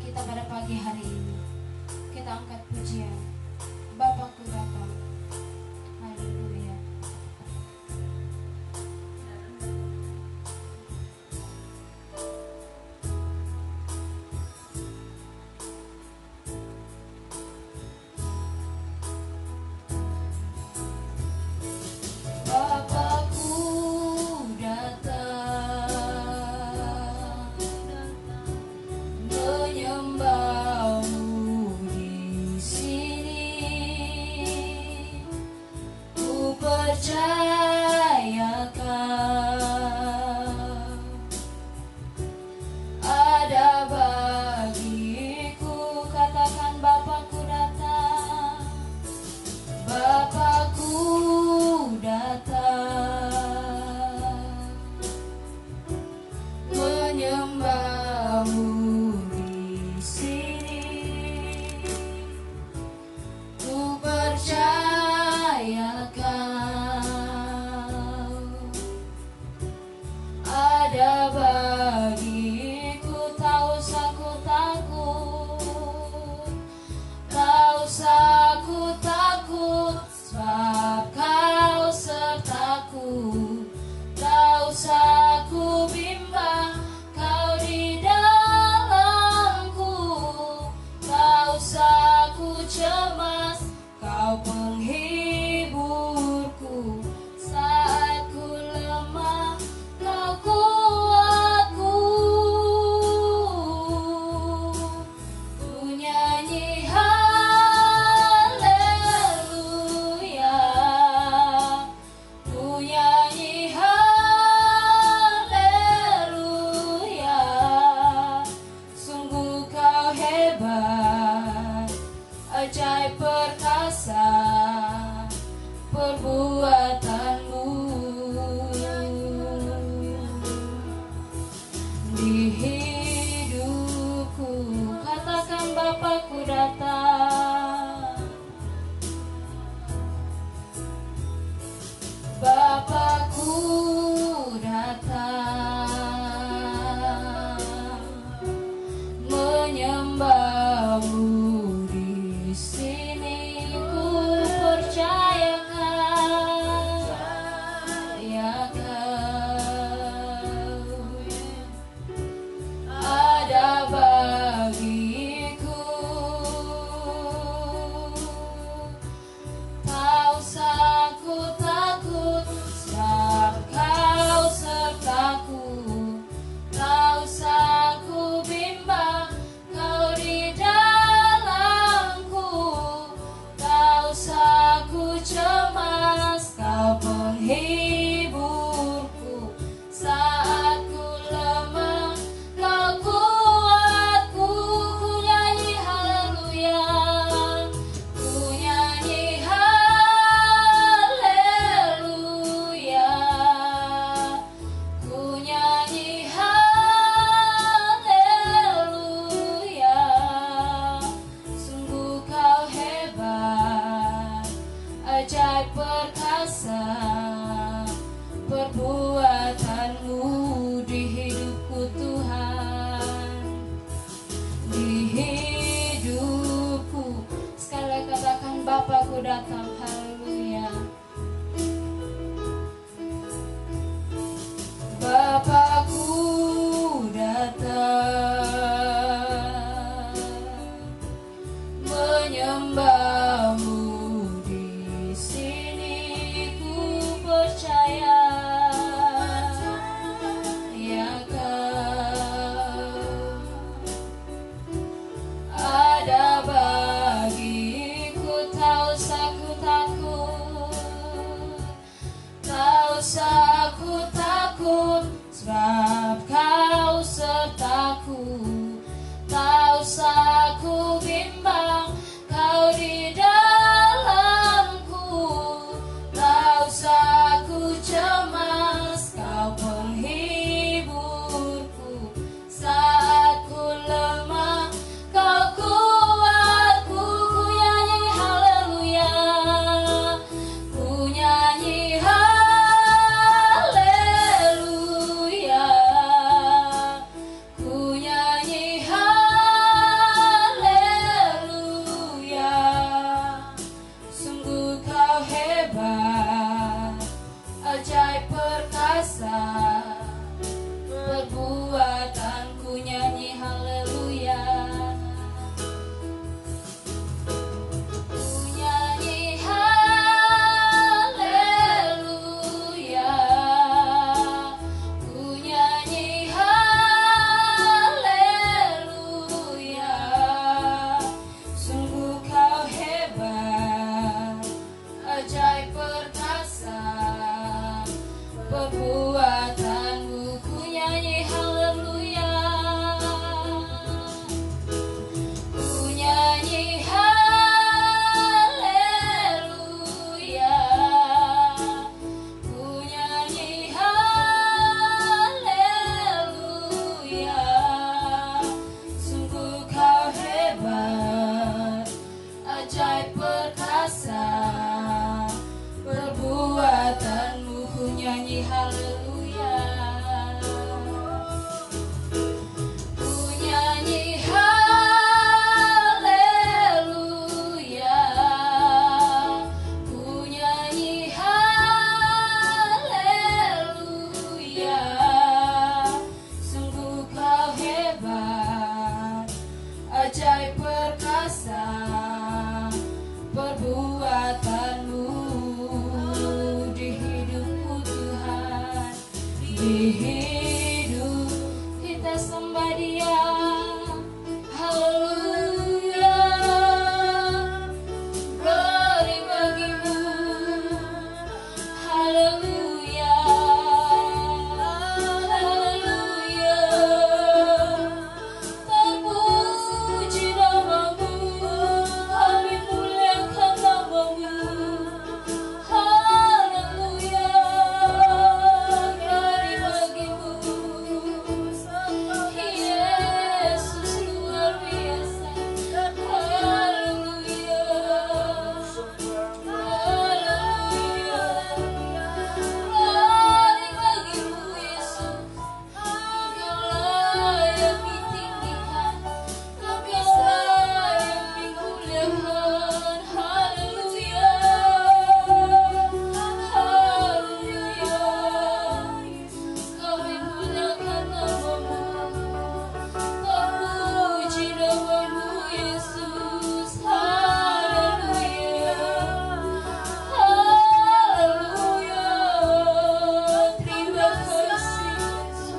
kita pada pagi hari ini. Kita angkat pujian, Bapakku datang. Haleluya. Bapakku datang, menyembahmu di sini. Ku percayakan ada bagiku. Katakan Bapakku datang, Bapakku datang, menyembahmu di sini. Ku percayakan ada bagiku. Tak usah ku takut, tak usah ku takut, sebab Kau sertaku. Tak usah ku bimbang, Kau di dalamku. Tak usah ku cemas, Kau penghiburku. Saat ku lemah, Kau kuatku. Ku nyanyi haleluya, ku nyanyi haleluya. Sungguh Kau hebat, ajaib perkasa perbuatanmu. Di hidupku, katakan Bapakku datang, Bapakku datang, menyembahmu di sini. Ku percayakan, ya Kau ada bagiku. Tak usah ku takut, sebab Kau sertaku. Tak usah ku bimbang, Kau di dalamku. Tak usah ku cemas, Kau penghiburku. Saat ku lemah, Kau kuatku. Ku nyanyi haleluya, ku nyanyi haleluya, ku nyanyi haleluya. Sungguh Kau hebat, ajaib perkasa perbuatanmu di hidupku Tuhan, di hidupku. Sekali lagi katakan Bapakku datang. Haleluya. Bapakku datang, menyembahmu di sini. Ku percaya, ya Kau ada bagiku. Tak usah ku takut, tak usah ku takut, sebab Kau sertaku. Tak usah ku bimbang, Kau di dalamku. Tak usah ku cemas, Kau penghiburku. Saat ku lemah, Kau kuatku. Ku nyanyi haleluya, ku nyanyi haleluya. nyanyi haleluya. Ku nyanyi haleluya. Ku nyanyi haleluya. Sungguh kau hebat, ajaib perkasa perbuatanmu di hidupku Tuhan. Di hidup kita sembah Dia. Haleluya, glory bagimu. Haleluya, haleluya, terpuji namamu, kami muliakan namamu. Haleluya, glory bagimu. Yesus luar biasa. Haleluya, haleluya, glory bagimu Yesus. Engkaulah yang ditinggikan, Engkaulah yang dimuliakan. Haleluya, haleluya, kami muliakan namamu. Terpuji namamu Yesus. Haleluya, haleluya, terima kasih Yesus.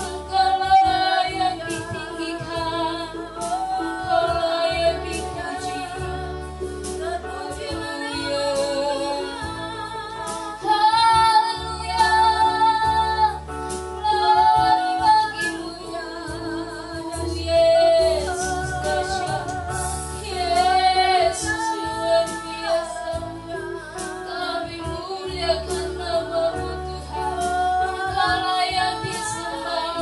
Engkaulah yang ditinggikan, Engkaulah yang dipuji. Haleluya, haleluya, glory bagimu Yesus dahsyat. Yesus luar biasa. Kami muliakan namamu Tuhan. Engkaulah yang disembah.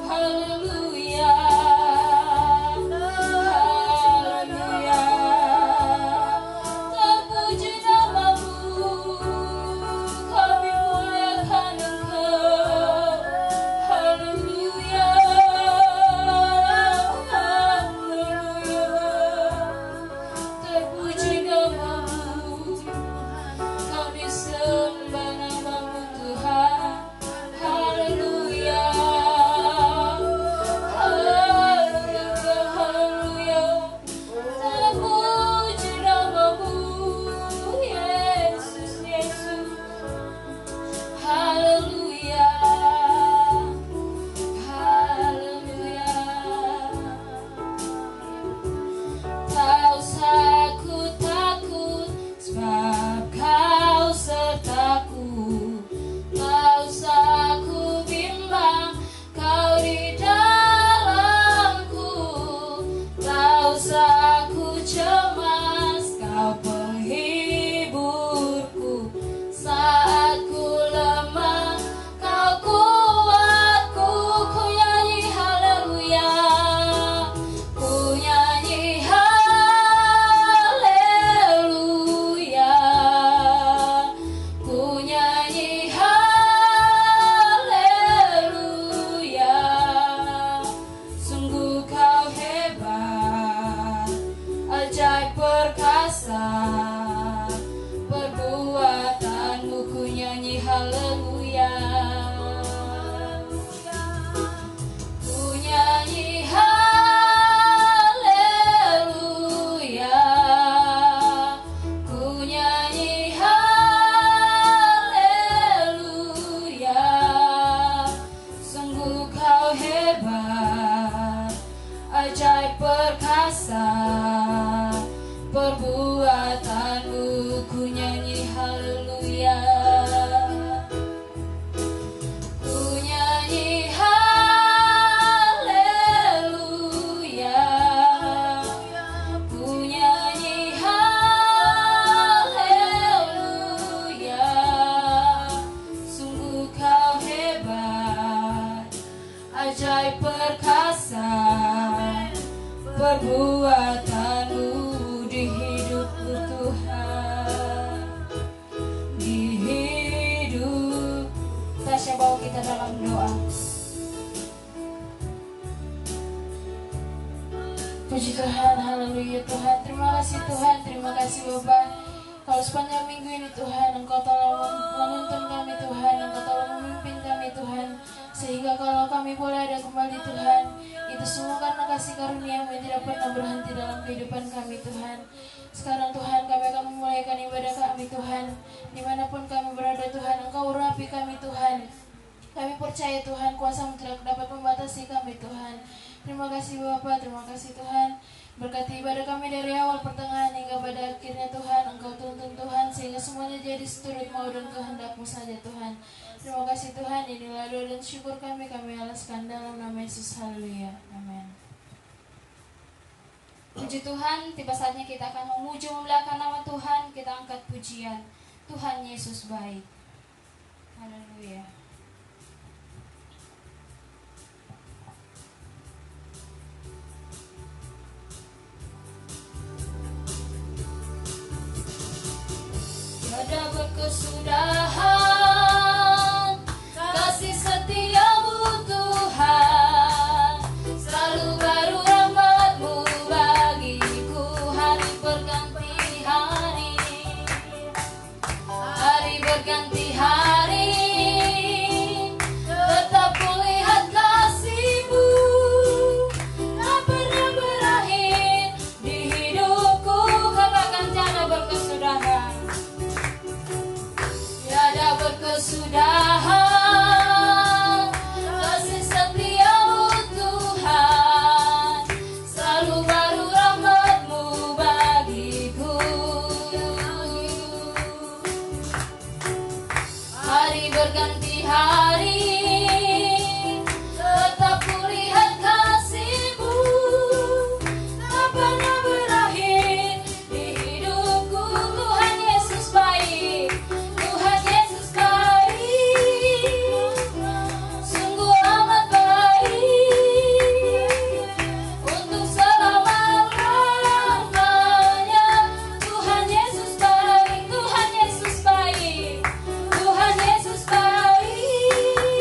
Haleluya, haleluya, terpuji namamu, kami muliakan Engkau. Haleluya, haleluya, terpuji namamu, kami sembah namamu Tuhan. Haleluya, haleluya, haleluya, terpuji namamu Yesus, Yesus. Haleluya, haleluya. Tak usah ku takut, sebab Kau sertaku. Tak usah ku bimbang, Kau di dalamku. Tak usah ku cemas, Kau penghiburku. Saat ku lemah, Kau kuatku. Ku nyanyi haleluya. Ku nyanyi haleluya. Ku nyanyi haleluya. Sungguh Kau hebat, ajaib perkasa perbuatanmu. Ku nyanyi haleluya. Ku nyanyi haleluya. Ku nyanyi haleluya. Sungguh Kau hebat, ajaib perkasa perbuatanmu. Ku nyanyi haleluya. kita dalam doa. Puji Tuhan, haleluya Tuhan. Terima kasih Tuhan, terima kasih Bapa. Kalau sepanjang minggu ini Tuhan, Engkau telah menuntun kami Tuhan, Engkau telah memimpin kami Tuhan. Sehingga kalau kami boleh ada kembali Tuhan, itu semua karena kasih karunia-Mu yang tidak pernah berhenti dalam kehidupan kami Tuhan. Sekarang Tuhan, kami akan memulaikan ibadah kami Tuhan. Dimanapun kami berada Tuhan, Engkau urapi kami Tuhan. Kami percaya Tuhan, kuasa-Mu tidak dapat membatasi kami Tuhan. Terima kasih Bapa, terima kasih Tuhan. Berkati ibadah kami dari awal pertengahan hingga pada akhirnya Tuhan. Engkau tuntun Tuhan sehingga semuanya jadi seturut mau dan kehendak-Mu saja Tuhan. Terima kasih Tuhan, inilah doa dan syukur kami alaskan dalam nama Yesus. Haleluya, amin. Puji Tuhan, tiba saatnya kita akan memuji memuliakan nama Tuhan. Kita angkat pujian, Tuhan Yesus baik. Haleluya. Tiada berkesudahan kasih setiamu Tuhan, selalu baru rahmat-Mu bagiku hari berganti hari, hari berganti hari, tetap kulihat kasih-Mu tak pernah berakhir di hidupku. Katakan tiada berkesudahan, tiada berkesudahan kasih setiamu Tuhan, selalu baru rahmat-Mu bagiku. Hari berganti hari, tetap kulihat kasih-Mu tak pernah berakhir di hidupku. Tuhan Yesus baik, Tuhan Yesus baik, sungguh amat baik, untuk selama-lamanya. Tuhan Yesus baik, Tuhan Yesus baik, Tuhan Yesus baik,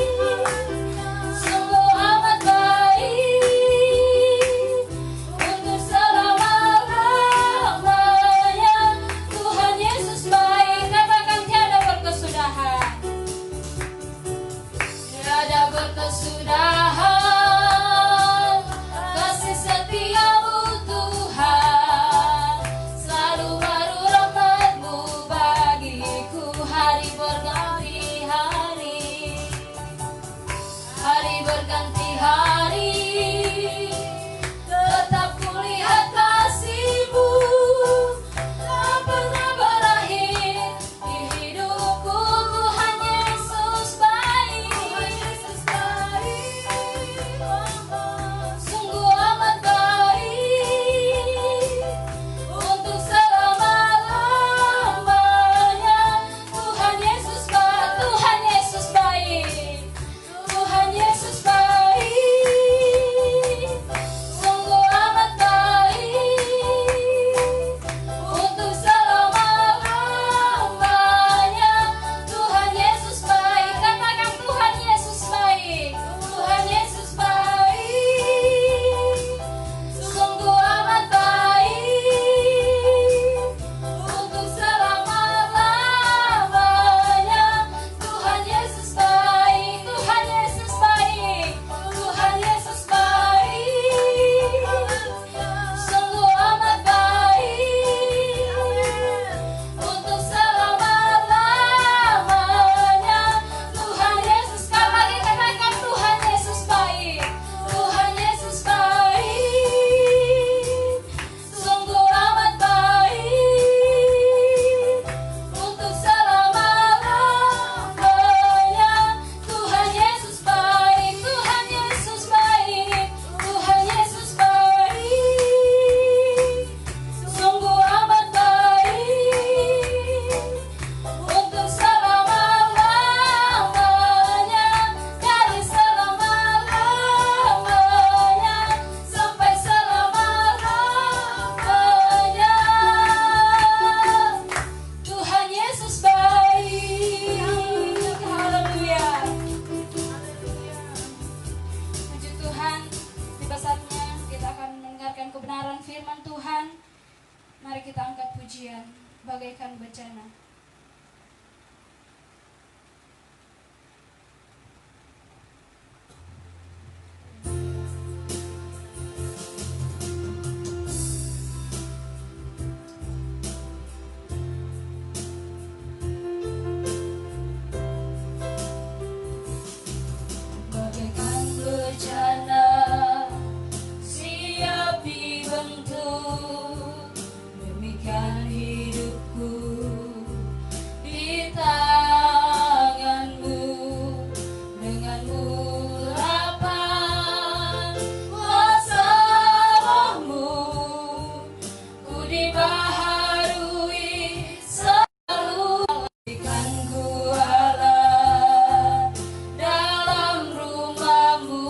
Ku Allah dalam rumahmu,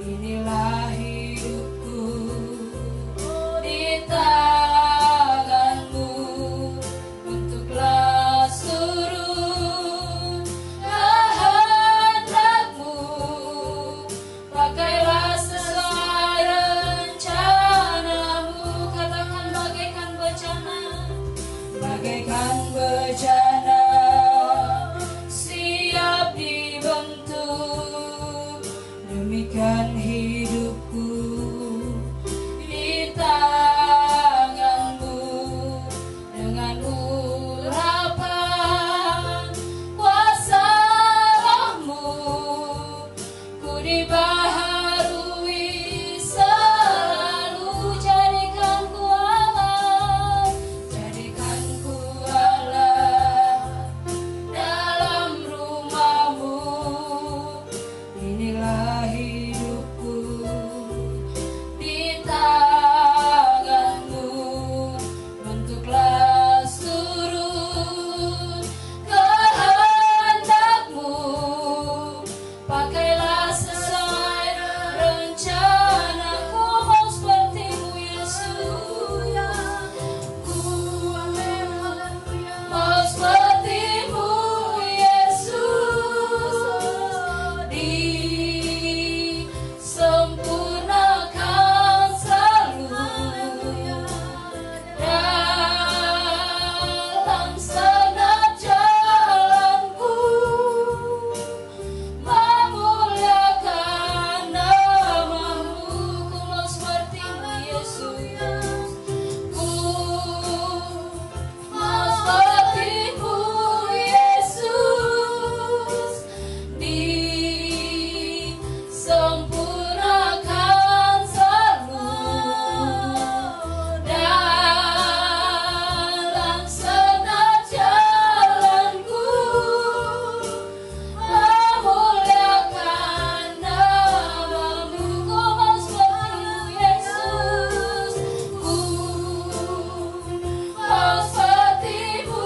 inilah hidupku di tanganmu, bentuklah seluruh kehendakmu, pakailah sesuai rencanamu. Katakan bagaikan bencana, bagaikan bencana siap dibentuk, demikian hidupku di tanganmu, dengan urapan kuasa rohmu, ku dibaharui selalu. Jadikan ku Allah, jadikan ku Allah dalam rumahmu, inilah hidupku di tanganmu, bentuklah seluruh kehendakmu, pakailah sesuai rencanaku. Mau sepertimu Yesus, mau sepertimu Yesus, disempurnakan selalu dalam segenap jalanku, memuliakan namamu. Ku mau sepertimu Yesus, ku mau sepertimu Yesus, disempurnakan selalu dalam segenap jalanku, memuliakan namamu. Ku mau sepertimu Yesus, ku mau sepertimu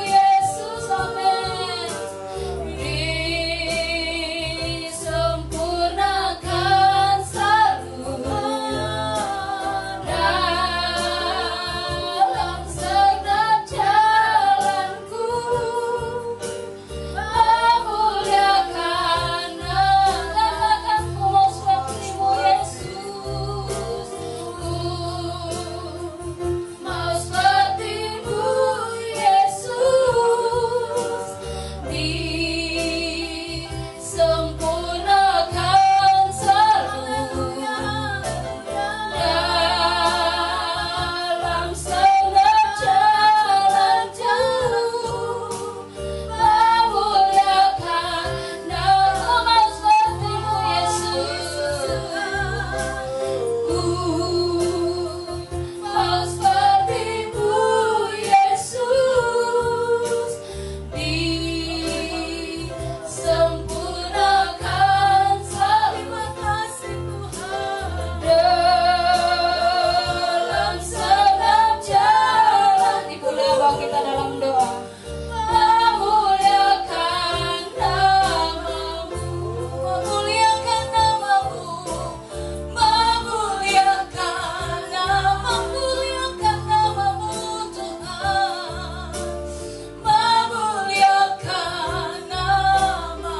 Yesus, amin, disempurnakan selalu dalam segenap jalanku, memuliakan namamu. Ku mau sepertimu Yesus, ku mau sepertimu Yesus, disempurnakan selalu dalam segenap jalanku, memuliakan namamu. Mau sepertimu Yesus, ku mau sepertimu Yesus, disempurnakan selalu dalam segenap jalan. Ikulah bangsa kita dalam doa. Memuliakan namamu, memuliakan namamu, memuliakan namamu, memuliakan namamu Tuhan, memuliakan namamu.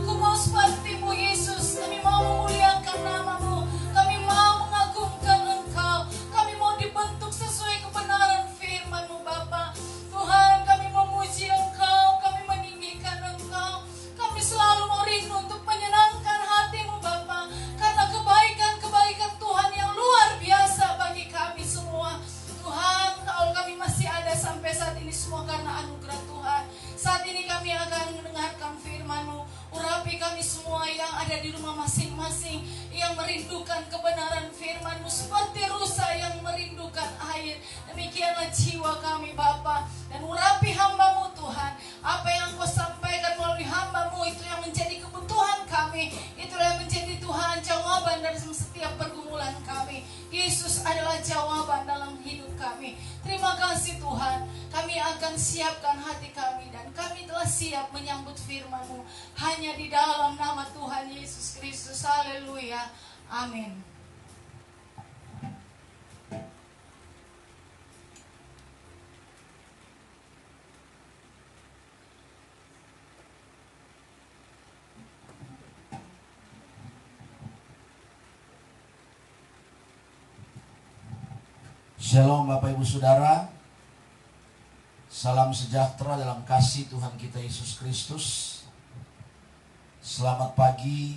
Ku mau sepertimu Yesus, kami mau memuliakan namamu, kami mau mengagungkan Engkau, kami mau dibentuk sesuai kebenaran firman-Mu Bapa. Tuhan, kami memuji Engkau, kami meninggikan Engkau, kami selalu mau rindu untuk menyenangkan hati-Mu Bapa, karena kebaikan-kebaikan Tuhan yang luar biasa bagi kami semua. Tuhan, kalau kami masih ada sampai saat ini semua karena anugerah Tuhan. Saat ini kami akan mendengarkan firman-Mu. Urapi kami semua yang ada di rumah masing-masing, yang merindukan kebenaran firman-Mu seperti rusa yang merindukan air. Demikianlah jiwa kami Bapa, dan urapi hamba-Mu Tuhan. Apa yang Kau sampaikan melalui hamba-Mu itu yang menjadi kebutuhan kami, itulah yang menjadi Tuhan jawaban dari setiap pergumulan kami. kami. Yesus adalah jawaban dalam hidup kami. Terima kasih Tuhan, kami akan siapkan hati kami dan kami telah siap menyambut firman-Mu hanya di dalam nama Tuhan Yesus Kristus. Haleluya. Amin. Shalom Bapak Ibu Saudara. Salam sejahtera dalam kasih Tuhan kita Yesus Kristus. Selamat pagi.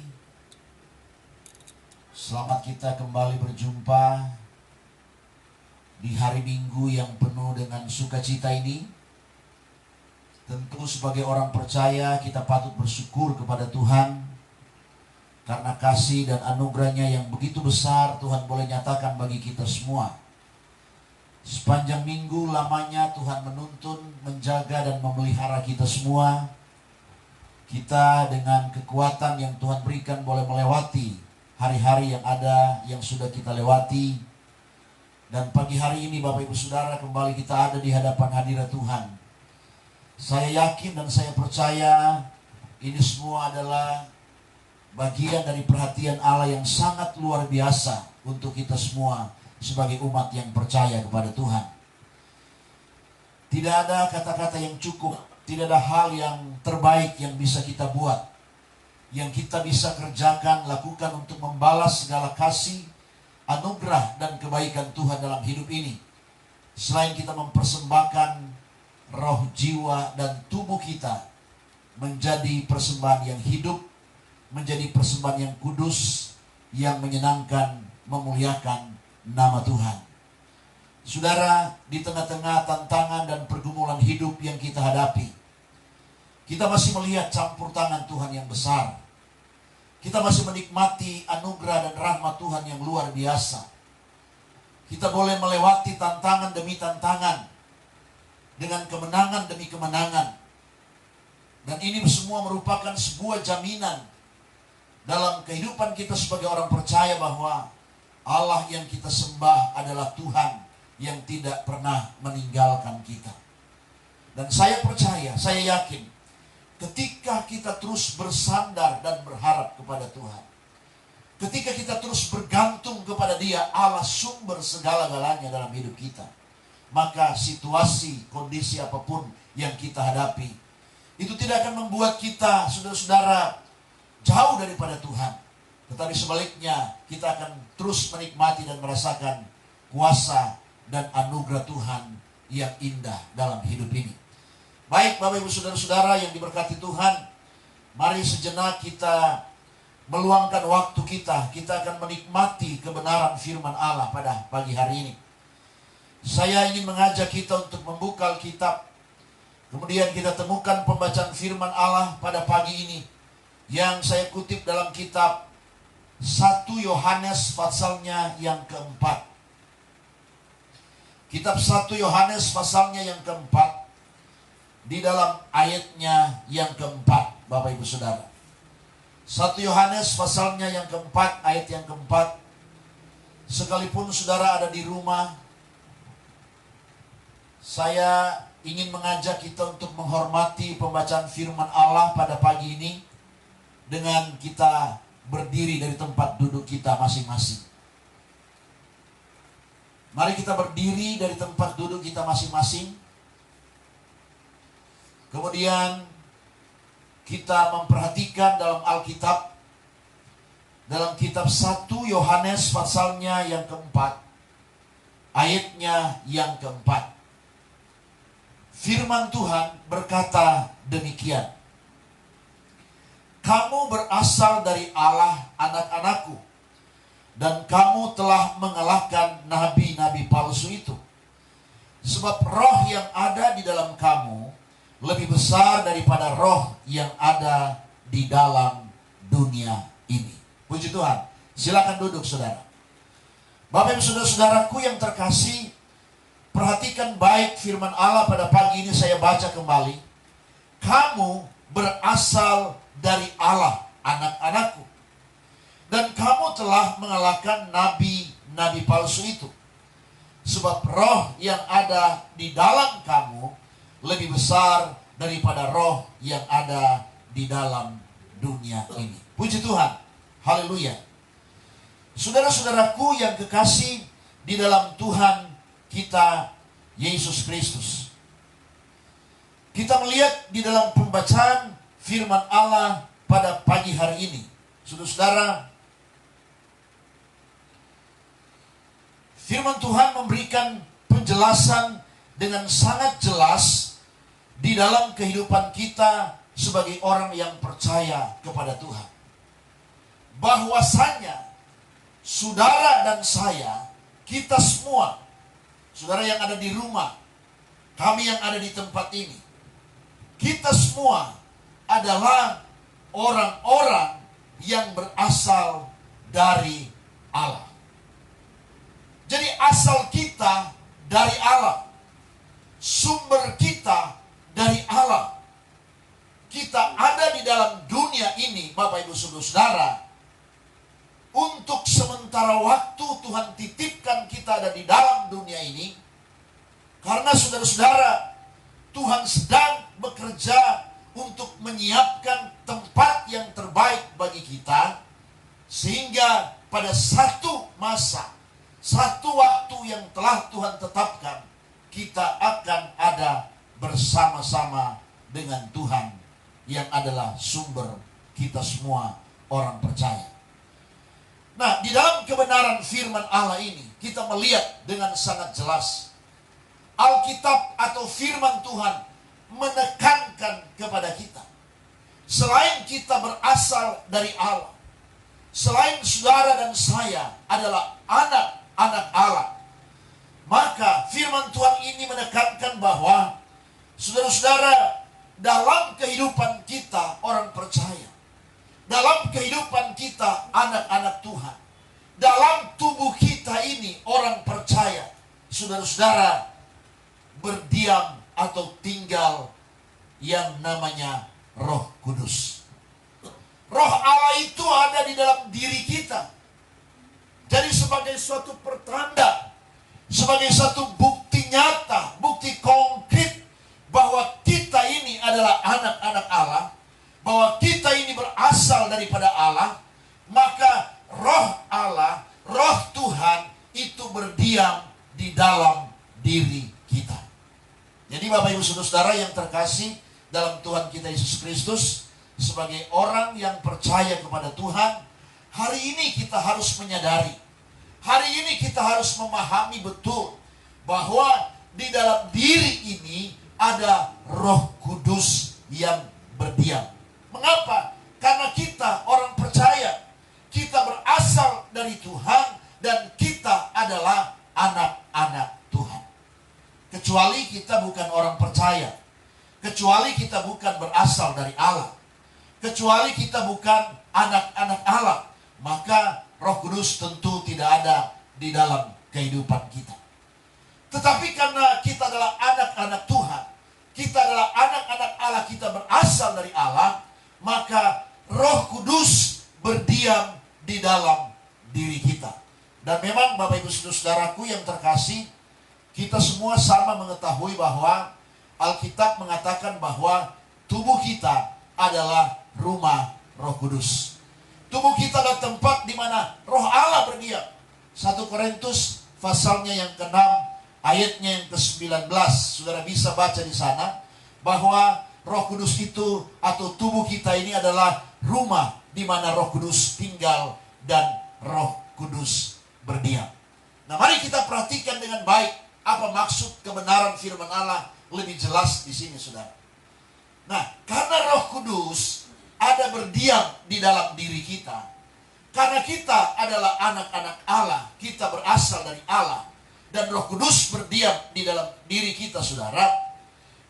Selamat kita kembali berjumpa di hari Minggu yang penuh dengan sukacita ini. Tentu sebagai orang percaya kita patut bersyukur kepada Tuhan karena kasih dan anugerahnya yang begitu besar Tuhan boleh nyatakan bagi kita semua. Sepanjang minggu lamanya Tuhan menuntun, menjaga dan memelihara kita semua. Kita dengan kekuatan yang Tuhan berikan boleh melewati hari-hari yang ada, yang sudah kita lewati. Dan pagi hari ini Bapak Ibu Saudara kembali kita ada di hadapan hadirat Tuhan. Saya yakin dan saya percaya ini semua adalah bagian dari perhatian Allah yang sangat luar biasa untuk kita semua sebagai umat yang percaya kepada Tuhan. Tidak ada kata-kata yang cukup, tidak ada hal yang terbaik yang bisa kita buat, yang kita bisa kerjakan, lakukan untuk membalas segala kasih, anugerah dan kebaikan Tuhan dalam hidup ini. Selain kita mempersembahkan roh, jiwa dan tubuh kita menjadi persembahan yang hidup, menjadi persembahan yang kudus, yang menyenangkan, memuliakan nama Tuhan. Saudara, di tengah-tengah tantangan dan pergumulan hidup yang kita hadapi, kita masih melihat campur tangan Tuhan yang besar. Kita masih menikmati anugerah dan rahmat Tuhan yang luar biasa. Kita boleh melewati tantangan demi tantangan dengan kemenangan demi kemenangan. Dan ini semua merupakan sebuah jaminan dalam kehidupan kita sebagai orang percaya bahwa Allah yang kita sembah adalah Tuhan yang tidak pernah meninggalkan kita. Dan saya percaya, saya yakin, ketika kita terus bersandar dan berharap kepada Tuhan, ketika kita terus bergantung kepada Dia, Allah sumber segala-galanya dalam hidup kita, maka situasi, kondisi apapun yang kita hadapi, itu tidak akan membuat kita, saudara-saudara, jauh daripada Tuhan. Tetapi sebaliknya kita akan terus menikmati dan merasakan kuasa dan anugerah Tuhan yang indah dalam hidup ini. Baik Bapak Ibu Saudara-saudara yang diberkati Tuhan, mari sejenak kita meluangkan waktu kita. Kita akan menikmati kebenaran firman Allah pada pagi hari ini. Saya ingin mengajak kita untuk membuka Alkitab. Kemudian kita temukan pembacaan firman Allah pada pagi ini yang saya kutip dalam kitab 1 Yohanes pasalnya yang keempat. Kitab 1 Yohanes pasalnya yang keempat, di dalam ayatnya yang keempat, Bapak Ibu Saudara. 1 Yohanes pasalnya yang keempat, ayat yang keempat. Sekalipun saudara ada di rumah, saya ingin mengajak kita untuk menghormati pembacaan firman Allah pada pagi ini dengan kita berdiri dari tempat duduk kita masing-masing. Mari kita berdiri dari tempat duduk kita masing-masing. Kemudian kita memperhatikan dalam Alkitab, dalam kitab 1 Yohanes pasalnya yang keempat, ayatnya yang keempat. Firman Tuhan berkata demikian. Kamu berasal dari Allah, anak-anakku, dan kamu telah mengalahkan nabi-nabi palsu itu. Sebab roh yang ada di dalam kamu lebih besar daripada roh yang ada di dalam dunia ini. Puji Tuhan. Silakan duduk saudara. Bapak Ibu saudara-saudaraku yang terkasih, perhatikan baik firman Allah pada pagi ini saya baca kembali. Kamu berasal dari Allah, anak-anakku, dan kamu telah mengalahkan nabi palsu itu. Sebab roh yang ada di dalam kamu lebih besar daripada roh yang ada di dalam dunia ini. Puji Tuhan. Haleluya. Saudara-saudaraku yang kekasih di dalam Tuhan kita Yesus Kristus. Kita melihat di dalam pembacaan firman Allah pada pagi hari ini. Saudara-saudara, firman Tuhan memberikan penjelasan dengan sangat jelas di dalam kehidupan kita sebagai orang yang percaya kepada Tuhan. Bahwasanya saudara dan saya, kita semua, saudara yang ada di rumah, kami yang ada di tempat ini, kita semua adalah orang-orang yang berasal dari Allah. Jadi asal kita dari Allah. Sumber kita dari Allah. Kita ada di dalam dunia ini, Bapak Ibu Saudara, untuk sementara waktu Tuhan titipkan kita ada di dalam dunia ini. Karena saudara-saudara, Tuhan sedang bekerja untuk menyiapkan tempat yang terbaik bagi kita. Sehingga pada satu masa, satu waktu yang telah Tuhan tetapkan, kita akan ada bersama-sama dengan Tuhan yang adalah sumber kita semua orang percaya. Nah, di dalam kebenaran firman Allah ini, kita melihat dengan sangat jelas Alkitab atau firman Tuhan menekankan kepada kita. Selain kita berasal dari Allah, selain saudara dan saya adalah anak-anak Allah, maka firman Tuhan ini menekankan bahwa saudara-saudara, dalam kehidupan kita orang percaya, dalam kehidupan kita anak-anak Tuhan, dalam tubuh kita ini orang percaya, saudara-saudara, berdiam atau tinggal yang namanya Roh Kudus. Roh Allah itu ada di dalam diri kita. Jadi sebagai suatu pertanda, sebagai satu bukti nyata, bukti konkret bahwa kita ini adalah anak-anak Allah, bahwa kita ini berasal daripada Allah, maka roh Allah, roh Tuhan itu berdiam di dalam diri kita. Jadi Bapak Ibu Saudara yang terkasih dalam Tuhan kita Yesus Kristus, sebagai orang yang percaya kepada Tuhan, hari ini kita harus menyadari, hari ini kita harus memahami betul bahwa di dalam diri ini ada Roh Kudus yang berdiam. Mengapa? Karena kita orang percaya, kita berasal dari Tuhan dan kita adalah anak-anak Tuhan. Kecuali kita bukan orang percaya, kecuali kita bukan berasal dari Allah, kecuali kita bukan anak-anak Allah, maka Roh Kudus tentu tidak ada di dalam kehidupan kita. Tetapi karena kita adalah anak-anak Tuhan, kita adalah anak-anak Allah, kita berasal dari Allah, maka Roh Kudus berdiam di dalam diri kita. Dan memang Bapak Ibu Saudaraku yang terkasih, kita semua sama mengetahui bahwa Alkitab mengatakan bahwa tubuh kita adalah rumah Roh Kudus. Tubuh kita adalah tempat di mana Roh Allah berdiam. 1 Korintus pasalnya yang ke-6, ayatnya yang ke-19. Saudara bisa baca di sana bahwa Roh Kudus itu atau tubuh kita ini adalah rumah di mana Roh Kudus tinggal dan Roh Kudus berdiam. Nah, mari kita perhatikan dengan baik apa maksud kebenaran firman Allah lebih jelas di sini, saudara. Nah, karena Roh Kudus ada berdiam di dalam diri kita, karena kita adalah anak-anak Allah, kita berasal dari Allah, dan Roh Kudus berdiam di dalam diri kita, saudara.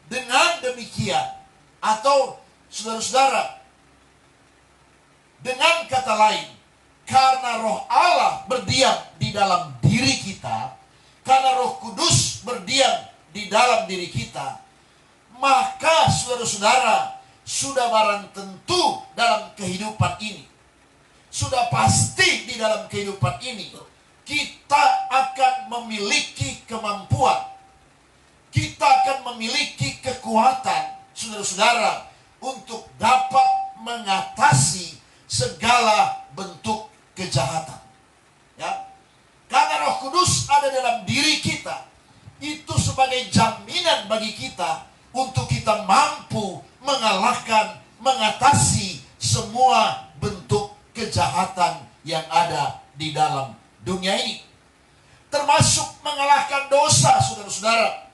Dengan demikian, atau saudara-saudara, dengan kata lain, karena Roh Allah berdiam di dalam diri kita, karena Roh Kudus berdiam di dalam diri kita, maka saudara-saudara, sudah barang tentu dalam kehidupan ini, sudah pasti di dalam kehidupan ini, kita akan memiliki kemampuan, kita akan memiliki kekuatan, saudara-saudara, untuk dapat mengatasi segala bentuk kejahatan. Ya, karena Roh Kudus ada dalam diri kita, itu sebagai jaminan bagi kita untuk kita mampu mengatasi semua bentuk kejahatan yang ada di dalam dunia ini. Termasuk mengalahkan dosa, saudara-saudara.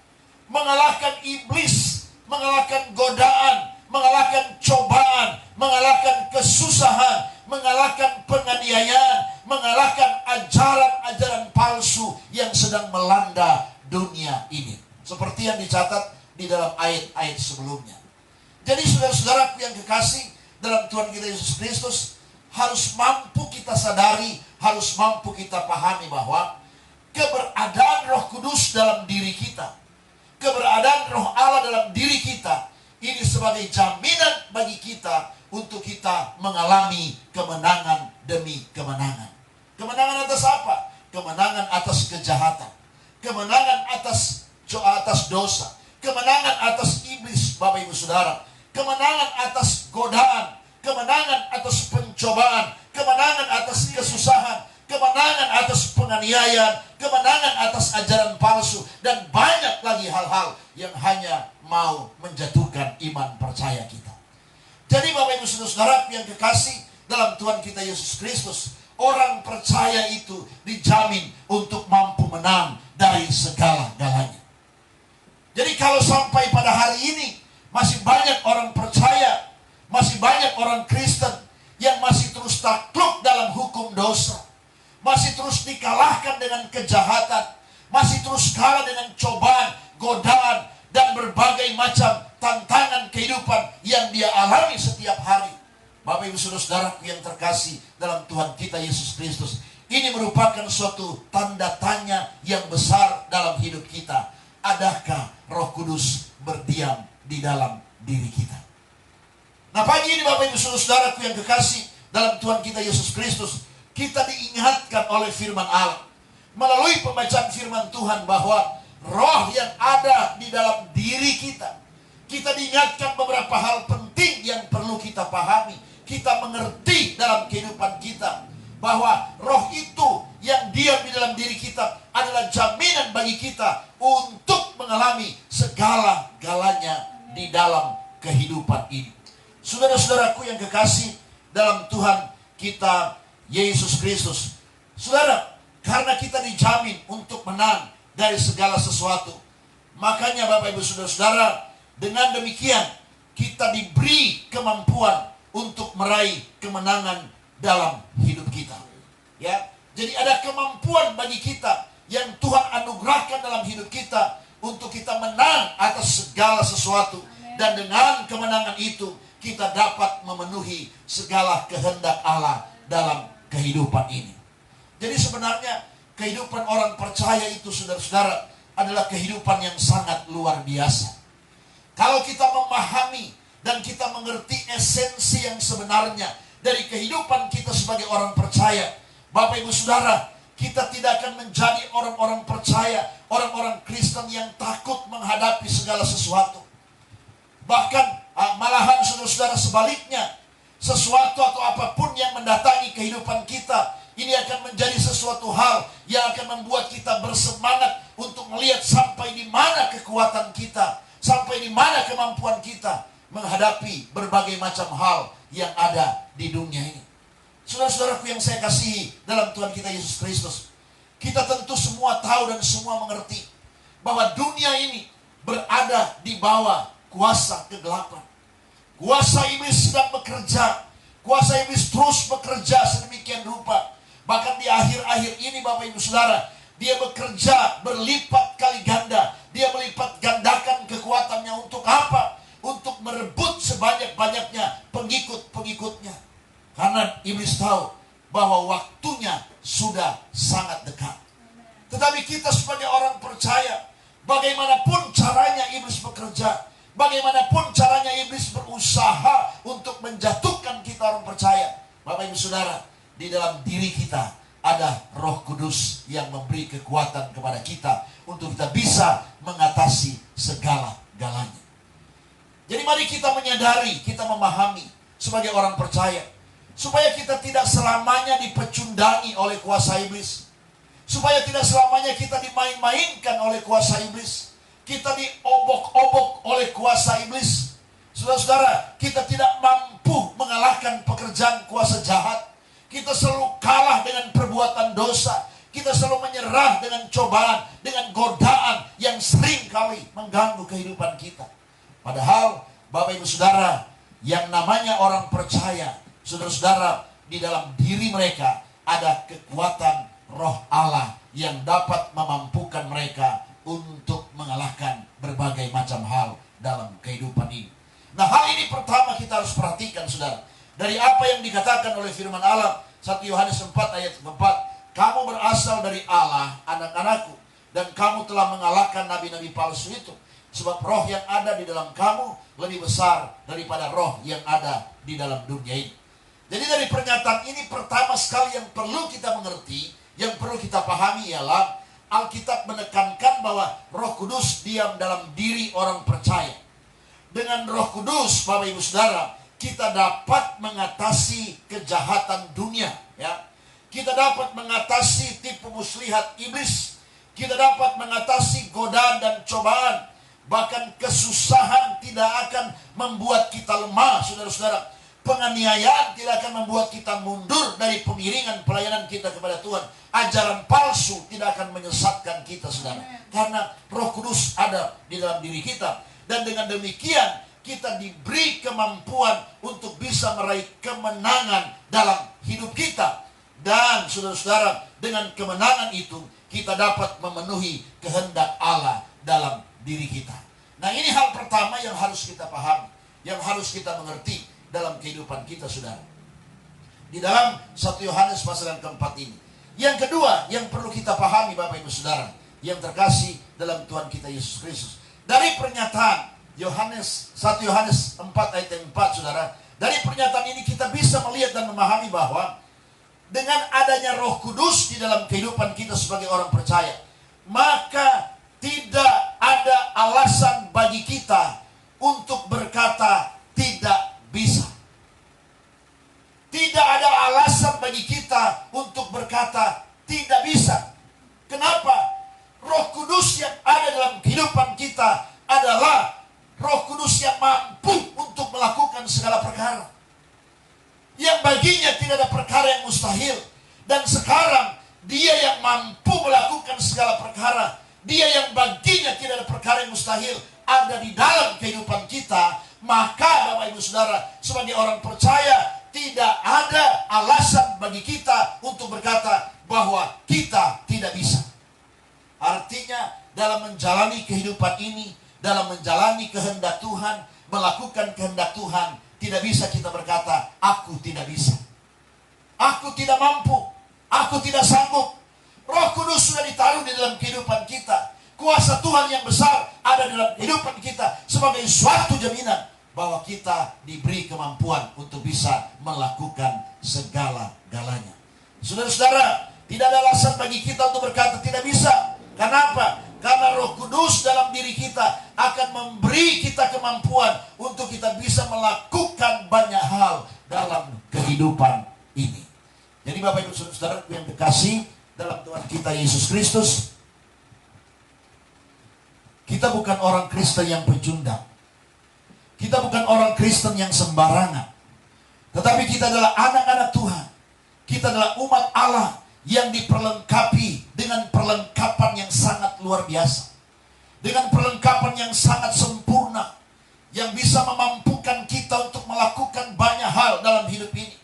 Mengalahkan iblis, mengalahkan godaan, mengalahkan cobaan, mengalahkan kesusahan, mengalahkan penganiayaan, mengalahkan ajaran-ajaran palsu yang sedang melanda dunia ini. Seperti yang dicatat di dalam ayat-ayat sebelumnya. Jadi saudara-saudaraku yang kekasih dalam Tuhan kita Yesus Kristus, harus mampu kita sadari, harus mampu kita pahami bahwa keberadaan Roh Kudus dalam diri kita, keberadaan Roh Allah dalam diri kita, ini sebagai jaminan bagi kita untuk kita mengalami kemenangan demi kemenangan. Kemenangan atas apa? Kemenangan atas kejahatan, kemenangan atas dosa, kemenangan atas iblis, Bapak Ibu Saudara, kemenangan atas godaan, kemenangan atas pencobaan, kemenangan atas kesusahan, kemenangan atas penganiayaan, kemenangan atas ajaran palsu, dan banyak lagi hal-hal yang hanya mau menjatuhkan iman percaya kita. Jadi Bapak Ibu Saudara yang kekasih dalam Tuhan kita Yesus Kristus, orang percaya itu dijamin untuk mampu menang dari segala-galanya. Jadi kalau sampai pada hari ini masih banyak orang percaya, masih banyak orang Kristen yang masih terus takluk dalam hukum dosa, masih terus dikalahkan dengan kejahatan, masih terus kalah dengan cobaan, godaan, dan berbagai macam tantangan kehidupan yang dia alami setiap hari. Bapak Ibu Saudara-saudaraku yang terkasih dalam Tuhan kita Yesus Kristus, ini merupakan suatu tanda tanya yang besar dalam hidup kita. Adakah Roh Kudus berdiam di dalam diri kita? Nah, pagi ini Bapak Ibu Saudara-saudaraku yang kekasih dalam Tuhan kita Yesus Kristus, kita diingatkan oleh firman Allah melalui pembacaan firman Tuhan bahwa roh yang ada di dalam diri kita, kita diingatkan beberapa hal penting yang perlu kita pahami, kita mengerti dalam kehidupan kita, bahwa roh itu yang diam di dalam diri kita adalah jaminan bagi kita untuk mengalami segala-galanya di dalam kehidupan ini. Saudara-saudaraku yang kekasih dalam Tuhan kita Yesus Kristus, saudara, karena kita dijamin untuk menang dari segala sesuatu, makanya Bapak Ibu Saudara-saudara, dengan demikian kita diberi kemampuan untuk meraih kemenangan dalam hidup kita. Ya, jadi ada kemampuan bagi kita yang Tuhan anugerahkan dalam hidup kita untuk kita menang atas segala sesuatu. Dan dengan kemenangan itu kita dapat memenuhi segala kehendak Allah dalam kehidupan ini. Jadi sebenarnya kehidupan orang percaya itu, saudara-saudara, adalah kehidupan yang sangat luar biasa. Kalau kita memahami dan kita mengerti esensi yang sebenarnya dari kehidupan kita sebagai orang percaya, Bapak Ibu Saudara, kita tidak akan menjadi orang-orang percaya, orang-orang Kristen yang takut menghadapi segala sesuatu. Bahkan malahan saudara-saudara sebaliknya, sesuatu atau apapun yang mendatangi kehidupan kita, ini akan menjadi sesuatu hal yang akan membuat kita bersemangat untuk melihat sampai di mana kekuatan kita, sampai di mana kemampuan kita menghadapi berbagai macam hal yang ada di dunia ini. Saudara-saudaraku yang saya kasihi dalam Tuhan kita Yesus Kristus, kita tentu semua tahu dan semua mengerti bahwa dunia ini berada di bawah kuasa kegelapan. Kuasa iblis sedang bekerja, kuasa iblis terus bekerja sedemikian rupa. Bahkan di akhir-akhir ini Bapak Ibu Saudara, dia bekerja berlipat kali ganda. Dia melipat gandakan kekuatannya untuk apa? Untuk merebut sebanyak-banyaknya pengikut-pengikutnya. Karena iblis tahu bahwa waktunya sudah sangat dekat. Tetapi kita sebagai orang percaya, bagaimanapun caranya iblis bekerja, bagaimanapun caranya iblis berusaha untuk menjatuhkan kita orang percaya, Bapak Ibu Saudara, di dalam diri kita ada Roh Kudus yang memberi kekuatan kepada kita untuk kita bisa mengatasi segala-galanya. Jadi mari kita menyadari, kita memahami sebagai orang percaya, supaya kita tidak selamanya dipecundangi oleh kuasa iblis, supaya tidak selamanya kita dimain-mainkan oleh kuasa iblis, kita diobok-obok oleh kuasa iblis. Saudara-saudara, kita tidak mampu mengalahkan pekerjaan kuasa jahat. Kita selalu kalah dengan perbuatan dosa. Kita selalu menyerah dengan cobaan, dengan godaan yang sering kali mengganggu kehidupan kita. Padahal, Bapak Ibu Saudara, yang namanya orang percaya, saudara-saudara, di dalam diri mereka ada kekuatan Roh Allah yang dapat memampukan mereka untuk mengalahkan berbagai macam hal dalam kehidupan ini. Nah, hal ini pertama kita harus perhatikan, saudara. Dari apa yang dikatakan oleh firman Allah, 1 Yohanes 4 ayat 4, kamu berasal dari Allah, anak-anakku, dan kamu telah mengalahkan nabi-nabi palsu itu. Sebab roh yang ada di dalam kamu lebih besar daripada roh yang ada di dalam dunia ini. Jadi dari pernyataan ini pertama sekali yang perlu kita mengerti, yang perlu kita pahami ialah Alkitab menekankan bahwa Roh Kudus diam dalam diri orang percaya. Dengan Roh Kudus, Bapak Ibu Saudara, kita dapat mengatasi kejahatan dunia, ya. Kita dapat mengatasi tipu muslihat iblis. Kita dapat mengatasi godaan dan cobaan. Bahkan kesusahan tidak akan membuat kita lemah, saudara-saudara. Penganiayaan tidak akan membuat kita mundur dari pengiringan pelayanan kita kepada Tuhan. Ajaran palsu tidak akan menyesatkan kita, saudara. Karena Roh Kudus ada di dalam diri kita. Dan dengan demikian kita diberi kemampuan untuk bisa meraih kemenangan dalam hidup kita. Dan saudara-saudara, dengan kemenangan itu kita dapat memenuhi kehendak Allah dalam diri kita. Nah, ini hal pertama yang harus kita pahami, yang harus kita mengerti dalam kehidupan kita, saudara. Di dalam 1 Yohanes pasal yang keempat ini. Yang kedua yang perlu kita pahami, Bapak Ibu Saudara, yang terkasih dalam Tuhan kita Yesus Kristus. Dari pernyataan 1 Yohanes 4 ayat 4, saudara. Dari pernyataan ini kita bisa melihat dan memahami bahwa dengan adanya Roh Kudus di dalam kehidupan kita sebagai orang percaya, maka tidak ada alasan bagi kita untuk berkata tidak bisa. Tidak ada alasan bagi kita untuk berkata tidak bisa. Kenapa? Roh Kudus yang ada dalam kehidupan kita adalah Roh Kudus yang mampu untuk melakukan segala perkara. Yang baginya tidak ada perkara yang mustahil. Dan sekarang Dia yang mampu melakukan segala perkara. Dia yang baginya tidak ada perkara yang mustahil ada di dalam kehidupan kita. Maka Bapak Ibu Saudara, sebagai orang percaya, tidak ada alasan bagi kita untuk berkata bahwa kita tidak bisa. Artinya dalam menjalani kehidupan ini, dalam menjalani kehendak Tuhan, melakukan kehendak Tuhan, tidak bisa kita berkata aku tidak bisa, aku tidak mampu, aku tidak sanggup. Roh Kudus sudah ditaruh di dalam kehidupan kita. Kuasa Tuhan yang besar ada dalam kehidupan kita sebagai suatu jaminan bahwa kita diberi kemampuan untuk bisa melakukan segala-galanya. Saudara-saudara, tidak ada alasan bagi kita untuk berkata tidak bisa. Kenapa? Karena Roh Kudus dalam diri kita akan memberi kita kemampuan untuk kita bisa melakukan banyak hal dalam kehidupan ini. Jadi Bapak Ibu Saudara yang terkasih dalam Tuhan kita Yesus Kristus, kita bukan orang Kristen yang pecundang. Kita bukan orang Kristen yang sembarangan. Tetapi kita adalah anak-anak Tuhan. Kita adalah umat Allah yang diperlengkapi dengan perlengkapan yang sangat luar biasa. Dengan perlengkapan yang sangat sempurna. Yang bisa memampukan kita untuk melakukan banyak hal dalam hidup ini.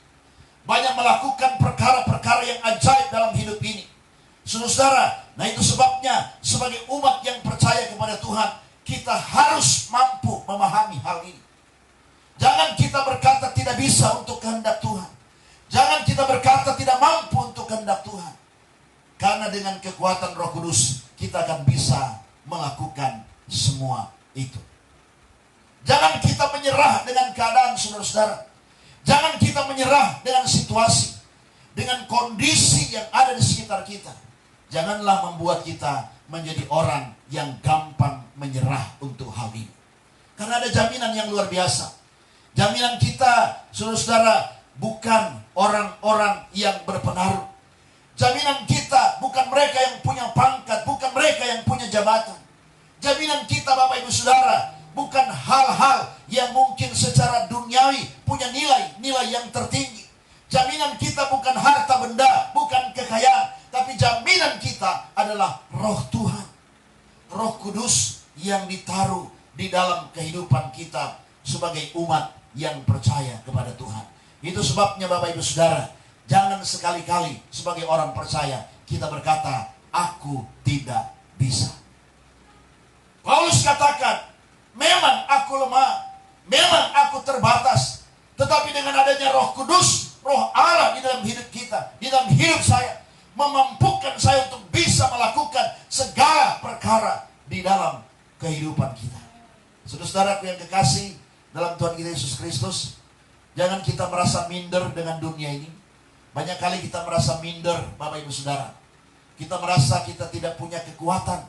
Banyak melakukan perkara-perkara yang ajaib dalam hidup ini. Saudara, nah itu sebabnya sebagai umat yang percaya kepada Tuhan, kita harus mampu memahami hal ini. Jangan kita berkata tidak bisa untuk kehendak Tuhan. Jangan kita berkata tidak mampu untuk kehendak Tuhan. Karena dengan kekuatan Roh Kudus, kita akan bisa melakukan semua itu. Jangan kita menyerah dengan keadaan, saudara-saudara. Jangan kita menyerah dengan situasi. dengan kondisi yang ada di sekitar kita, janganlah membuat kita menjadi orang yang gampang menyerah untuk hal ini. Karena ada jaminan yang luar biasa. Jaminan kita, saudara-saudara, bukan orang-orang yang berpengaruh. Jaminan kita bukan mereka yang punya pangkat, bukan mereka yang punya jabatan. Jaminan kita, Bapak Ibu Saudara, bukan hal-hal yang mungkin secara duniawi punya nilai yang tertinggi. Jaminan kita bukan harta benda, bukan kekayaan, tapi jaminan kita adalah Roh Tuhan, Roh Kudus yang ditaruh di dalam kehidupan kita sebagai umat yang percaya kepada Tuhan. Itu sebabnya Bapak Ibu Saudara, jangan sekali-kali sebagai orang percaya kita berkata, aku tidak bisa. Paulus katakan, memang aku lemah, memang aku terbatas, tetapi dengan adanya Roh Kudus, Roh Allah di dalam hidup kita, di dalam hidup saya, memampukan saya untuk bisa melakukan segala perkara di dalam kehidupan kita. Saudara-saudaraku yang kekasih dalam Tuhan kita Yesus Kristus, jangan kita merasa minder dengan dunia ini. Banyak kali kita merasa minder, Bapak Ibu Saudara. Kita merasa kita tidak punya kekuatan,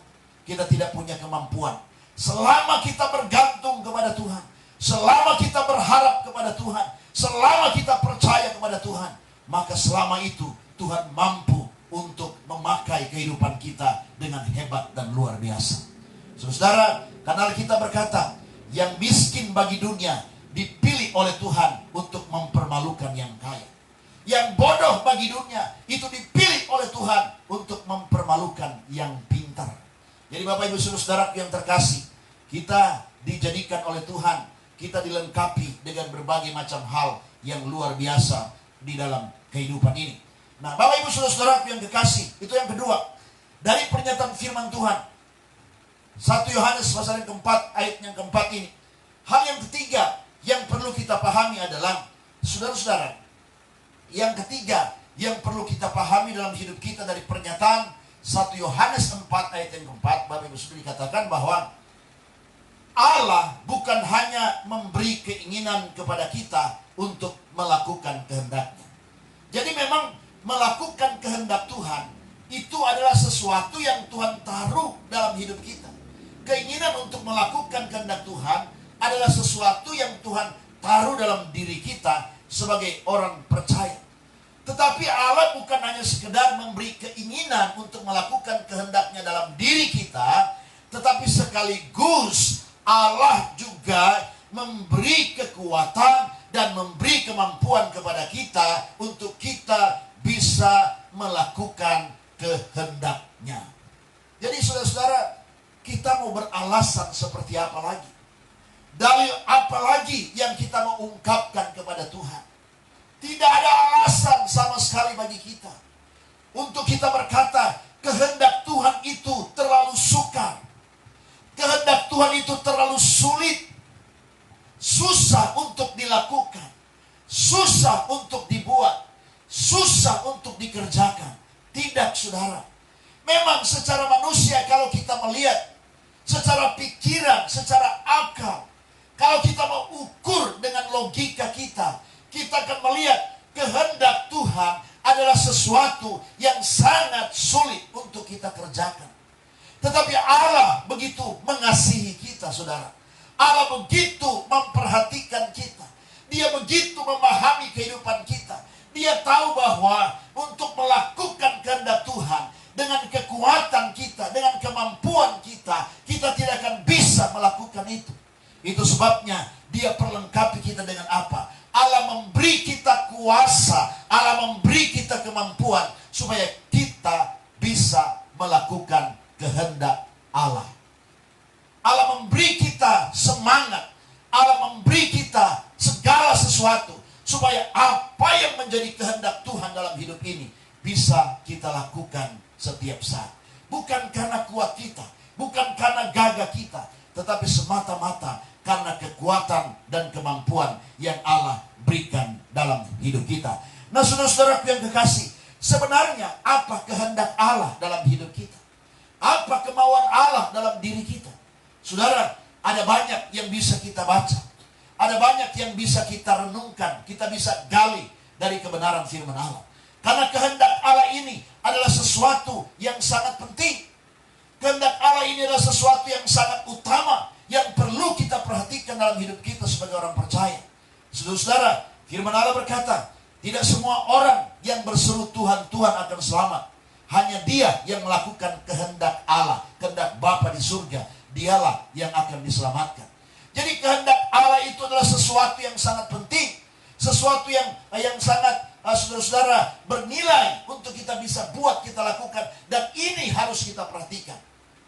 kita tidak punya kemampuan. Selama kita bergantung kepada Tuhan, selama kita berharap kepada Tuhan, selama kita percaya kepada Tuhan, maka selama itu Tuhan mampu untuk memakai kehidupan kita dengan hebat dan luar biasa. Saudara, karena kita berkata, yang miskin bagi dunia dipilih oleh Tuhan untuk mempermalukan yang kaya. Yang bodoh bagi dunia itu dipilih oleh Tuhan untuk mempermalukan yang pintar. Jadi Bapak Ibu Saudara yang terkasih, kita dijadikan oleh Tuhan, kita dilengkapi dengan berbagai macam hal yang luar biasa di dalam kehidupan ini. Nah, Bapak Ibu Saudara yang kekasih, itu yang kedua. Dari pernyataan firman Tuhan 1 Yohanes pasal yang keempat, ayat yang keempat ini. Hal yang ketiga yang perlu kita pahami adalah, saudara-saudara, yang ketiga yang perlu kita pahami dalam hidup kita dari pernyataan 1 Yohanes 4 ayat yang keempat, Bapak Ibu Saudara, dikatakan bahwa Allah bukan hanya memberi keinginan kepada kita untuk melakukan kehendaknya. Jadi memang melakukan kehendak Tuhan itu adalah sesuatu yang Tuhan taruh dalam hidup kita. Keinginan untuk melakukan kehendak Tuhan adalah sesuatu yang Tuhan taruh dalam diri kita sebagai orang percaya. Tetapi Allah bukan hanya sekedar memberi keinginan untuk melakukan kehendaknya dalam diri kita, tetapi sekaligus Allah juga memberi kekuatan dan memberi kemampuan kepada kita untuk kita bisa melakukan kehendaknya. Jadi saudara-saudara, kita mau beralasan seperti apa lagi? Dalil apa lagi yang kita mau ungkapkan kepada Tuhan? Tidak ada alasan sama sekali bagi kita untuk kita berkata, kehendak Tuhan itu terlalu sukar. Kehendak Tuhan itu terlalu sulit. Susah untuk dilakukan. Susah untuk dibuat. Susah untuk dikerjakan. Tidak, saudara. Memang secara manusia kalau kita melihat, secara pikiran, secara akal, kalau kita mau ukur dengan logika kita, kita akan melihat kehendak Tuhan adalah sesuatu yang sangat sulit untuk kita kerjakan. Tetapi Allah begitu mengasihi kita, saudara. Allah begitu memperhatikan kita. Dia begitu memahami kehidupan kita. Dia tahu bahwa untuk melakukan kehendak Tuhan, dengan kekuatan kita, dengan kemampuan kita, kita tidak akan bisa melakukan itu. Itu sebabnya Dia perlengkapi kita dengan apa? Allah memberi kita kuasa, Allah memberi kita kemampuan supaya kita bisa melakukan kehendak Allah. Allah memberi kita semangat, Allah memberi kita segala sesuatu supaya apa yang menjadi kehendak Tuhan dalam hidup ini bisa kita lakukan setiap saat. Bukan karena kuat kita, bukan karena gagah kita, tetapi semata-mata karena kekuatan dan kemampuan yang Allah berikan dalam hidup kita. Nah, saudara-saudaraku yang kekasih, sebenarnya apa kehendak Allah dalam hidup kita? Apa kemauan Allah dalam diri kita? Saudara, ada banyak yang bisa kita baca. Ada banyak yang bisa kita renungkan, kita bisa gali dari kebenaran firman Allah. Karena kehendak Allah ini adalah sesuatu yang sangat penting. Kehendak Allah ini adalah sesuatu yang sangat utama, yang perlu kita perhatikan dalam hidup kita sebagai orang percaya. Saudara-saudara, firman Allah berkata, tidak semua orang yang berseru Tuhan, Tuhan akan selamat. Hanya dia yang melakukan kehendak Allah, kehendak Bapa di surga. Dialah yang akan diselamatkan. Jadi kehendak Allah itu adalah sesuatu yang sangat penting. Sesuatu yang sangat, saudara-saudara, bernilai untuk kita bisa buat, kita lakukan. Dan ini harus kita perhatikan.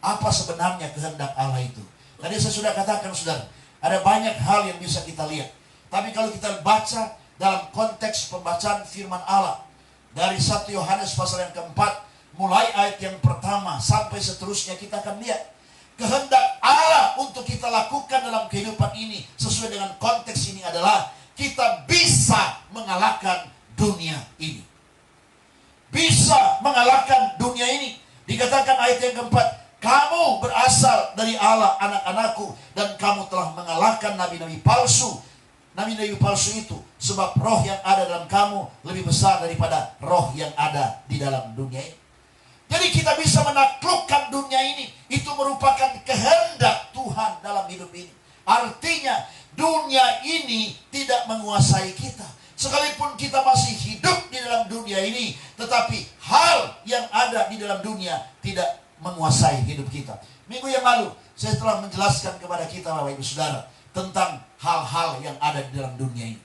Apa sebenarnya kehendak Allah itu? Tadi saya sudah katakan, saudara, ada banyak hal yang bisa kita lihat. Tapi kalau kita baca dalam konteks pembacaan firman Allah, dari 1 Yohanes pasal yang keempat, mulai ayat yang pertama sampai seterusnya, kita akan lihat kehendak Allah untuk kita lakukan dalam kehidupan ini sesuai dengan konteks ini adalah kita bisa mengalahkan dunia ini. Bisa mengalahkan dunia ini. Dikatakan ayat yang keempat, kamu berasal dari Allah, anak-anakku, dan kamu telah mengalahkan nabi-nabi palsu. Nabi-nabi palsu itu sebab roh yang ada dalam kamu lebih besar daripada roh yang ada di dalam dunia ini. Jadi kita bisa menaklukkan dunia ini. Itu merupakan kehendak Tuhan dalam hidup ini. Artinya dunia ini tidak menguasai kita. Sekalipun kita masih hidup di dalam dunia ini, tetapi hal yang ada di dalam dunia tidak menguasai hidup kita. Minggu yang lalu saya telah menjelaskan kepada kita, Bapak Ibu Saudara, tentang hal-hal yang ada di dalam dunia ini.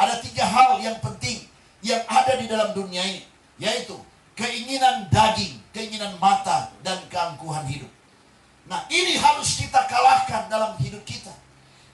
Ada 3 hal yang penting yang ada di dalam dunia ini, yaitu keinginan daging, keinginan mata, dan keangkuhan hidup. Nah, ini harus kita kalahkan dalam hidup kita.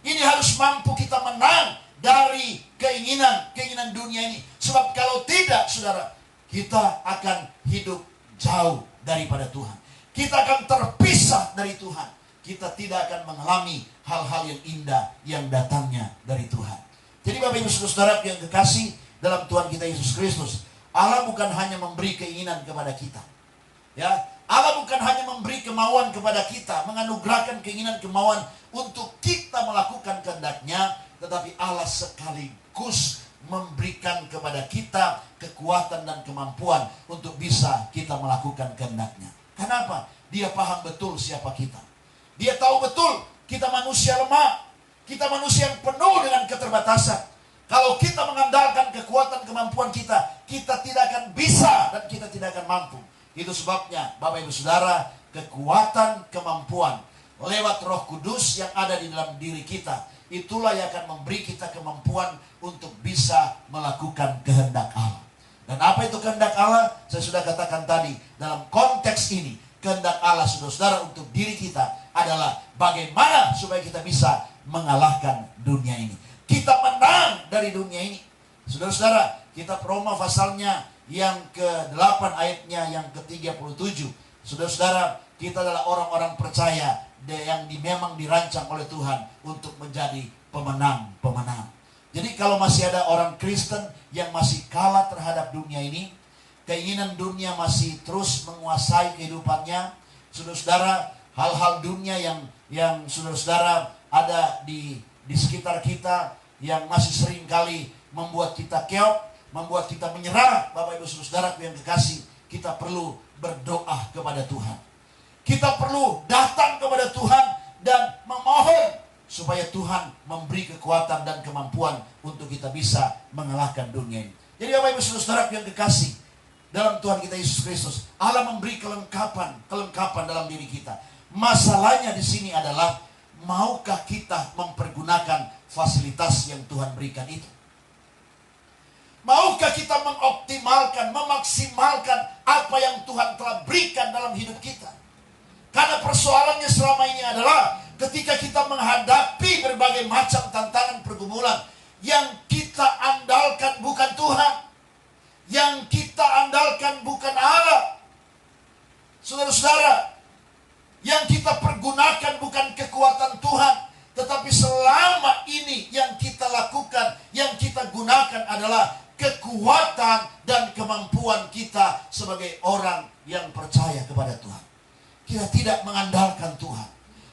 Ini harus mampu kita menang dari keinginan dunia ini. Sebab kalau tidak, saudara, kita akan hidup jauh daripada Tuhan. Kita akan terpisah dari Tuhan. Kita tidak akan mengalami hal-hal yang indah yang datangnya dari Tuhan. Jadi Bapak Ibu Saudara yang kekasih dalam Tuhan kita Yesus Kristus, Allah bukan hanya memberi keinginan kepada kita. Ya, Allah bukan hanya memberi kemauan kepada kita, menganugerahkan keinginan kemauan untuk kita melakukan kehendak-Nya, tetapi Allah sekaligus memberikan kepada kita kekuatan dan kemampuan untuk bisa kita melakukan kehendak-Nya. Kenapa? Dia paham betul siapa kita. Dia tahu betul kita manusia lemah, kita manusia yang penuh dengan keterbatasan. Kalau kita mengandalkan kekuatan kemampuan kita, kita tidak akan bisa dan kita tidak akan mampu. Itu sebabnya Bapak Ibu Saudara, kekuatan kemampuan lewat Roh Kudus yang ada di dalam diri kita, itulah yang akan memberi kita kemampuan untuk bisa melakukan kehendak Allah. Dan apa itu kehendak Allah? Saya sudah katakan tadi, dalam konteks ini, kehendak Allah saudara-saudara untuk diri kita adalah bagaimana supaya kita bisa mengalahkan dunia ini. Kita menang dari dunia ini. Saudara-saudara, kita Roma pasalnya yang ke-8 ayatnya yang ke-37. Saudara-saudara, kita adalah orang-orang percaya yang memang dirancang oleh Tuhan untuk menjadi pemenang-pemenang. Jadi kalau masih ada orang Kristen yang masih kalah terhadap dunia ini, keinginan dunia masih terus menguasai kehidupannya, saudara-saudara, hal-hal dunia yang saudara-saudara ada di sekitar kita yang masih sering kali membuat kita keok, membuat kita menyerah. Bapak Ibu Saudara yang kekasih, kita perlu berdoa kepada Tuhan. Kita perlu datang kepada Tuhan dan memohon supaya Tuhan memberi kekuatan dan kemampuan untuk kita bisa mengalahkan dunia ini. Jadi Bapak Ibu Saudara yang kekasih dalam Tuhan kita Yesus Kristus, Allah memberi kelengkapan dalam diri kita. Masalahnya di sini adalah, maukah kita mempergunakan fasilitas yang Tuhan berikan itu? Maukah kita mengoptimalkan, memaksimalkan apa yang Tuhan telah berikan dalam hidup kita? Karena persoalannya selama ini adalah ketika kita menghadapi berbagai macam tantangan pergumulan, yang kita andalkan bukan Tuhan, yang kita andalkan bukan Allah. Saudara-saudara, yang kita pergunakan bukan kekuatan Tuhan, tetapi selama ini yang kita lakukan, yang kita gunakan adalah kekuatan dan kemampuan kita sebagai orang yang percaya kepada Tuhan. Kita tidak mengandalkan Tuhan.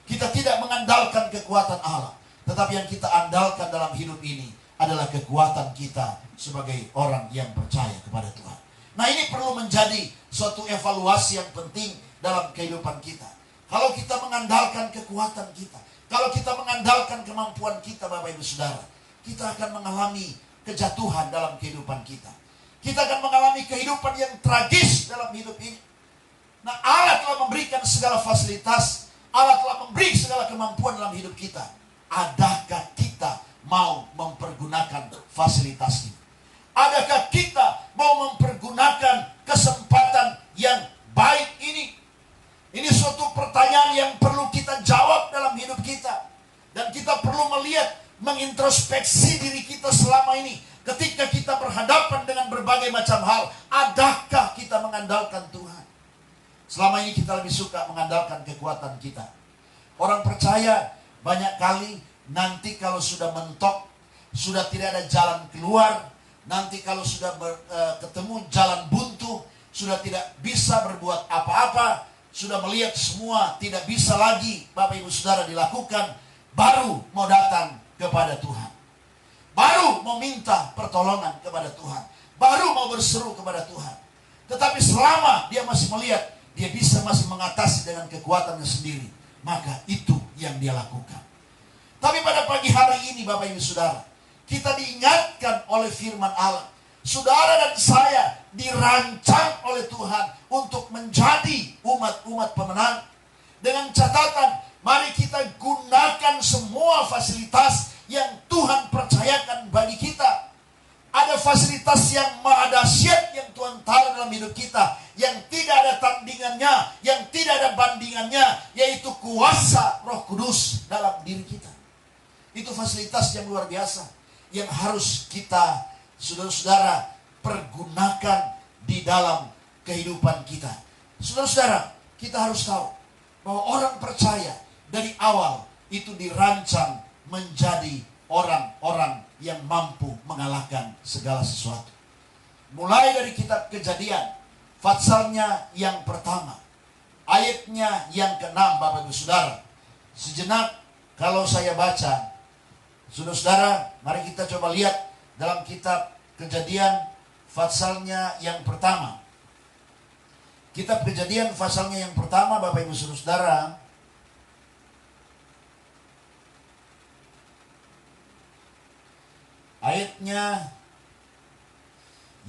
Kita tidak mengandalkan kekuatan Allah. Tetapi yang kita andalkan dalam hidup ini adalah kekuatan kita sebagai orang yang percaya kepada Tuhan. Nah, ini perlu menjadi suatu evaluasi yang penting dalam kehidupan kita. Kalau kita mengandalkan kekuatan kita, kalau kita mengandalkan kemampuan kita, Bapak Ibu Saudara, kita akan mengalami kejatuhan dalam kehidupan kita. Kita akan mengalami kehidupan yang tragis dalam hidup ini. Nah, Allah telah memberikan segala fasilitas, Allah telah memberi segala kemampuan dalam hidup kita. Adakah kita mau mempergunakan fasilitas ini? Adakah kita mau mempergunakan kesempatan yang baik ini? Ini suatu pertanyaan yang perlu kita jawab dalam hidup kita. Dan kita perlu melihat, mengintrospeksi diri kita selama ini. Ketika kita berhadapan dengan berbagai macam hal, adakah kita mengandalkan Tuhan? Selama ini kita lebih suka mengandalkan kekuatan kita. Orang percaya banyak kali nanti kalau sudah mentok, sudah tidak ada jalan keluar, nanti kalau sudah ketemu jalan buntu, sudah tidak bisa berbuat apa-apa, sudah melihat semua tidak bisa lagi, Bapak Ibu Saudara, dilakukan, baru mau datang kepada Tuhan. Baru mau minta pertolongan kepada Tuhan. Baru mau berseru kepada Tuhan. Tetapi selama dia masih melihat, dia bisa masih mengatasi dengan kekuatannya sendiri, maka itu yang dia lakukan. Tapi pada pagi hari ini, Bapak Ibu Saudara, kita diingatkan oleh firman Allah. Saudara dan saya dirancang oleh Tuhan untuk menjadi umat-umat pemenang. Dengan catatan, mari kita gunakan semua fasilitas yang Tuhan percayakan bagi kita. Ada fasilitas yang maha dahsyat yang Tuhan taruh dalam hidup kita, yang tidak ada tandingannya, yang tidak ada bandingannya, yaitu kuasa Roh Kudus dalam diri kita. Itu fasilitas yang luar biasa, yang harus kita, saudara-saudara, pergunakan di dalam kehidupan kita. Saudara-saudara, kita harus tahu bahwa orang percaya dari awal itu dirancang menjadi orang-orang yang mampu mengalahkan segala sesuatu. Mulai dari kitab Kejadian, patsalnya yang pertama, ayatnya yang ke-6, Bapak Ibu Saudara. Sejenak kalau saya baca, saudara-saudara, mari kita coba lihat dalam kitab Kejadian pasalnya yang pertama. Kitab Kejadian pasalnya yang pertama, Bapak Ibu Saudara. Ayatnya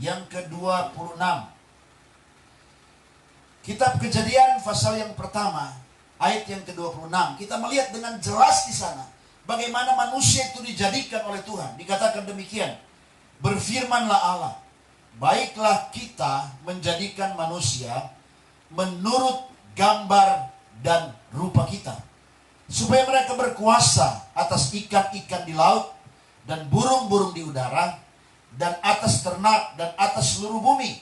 yang ke-26. Kitab Kejadian pasal yang pertama, ayat yang ke-26. Kita melihat dengan jelas di sana bagaimana manusia itu dijadikan oleh Tuhan. Dikatakan demikian, berfirmanlah Allah, baiklah kita menjadikan manusia menurut gambar dan rupa kita, supaya mereka berkuasa atas ikan-ikan di laut dan burung-burung di udara, dan atas ternak, dan atas seluruh bumi,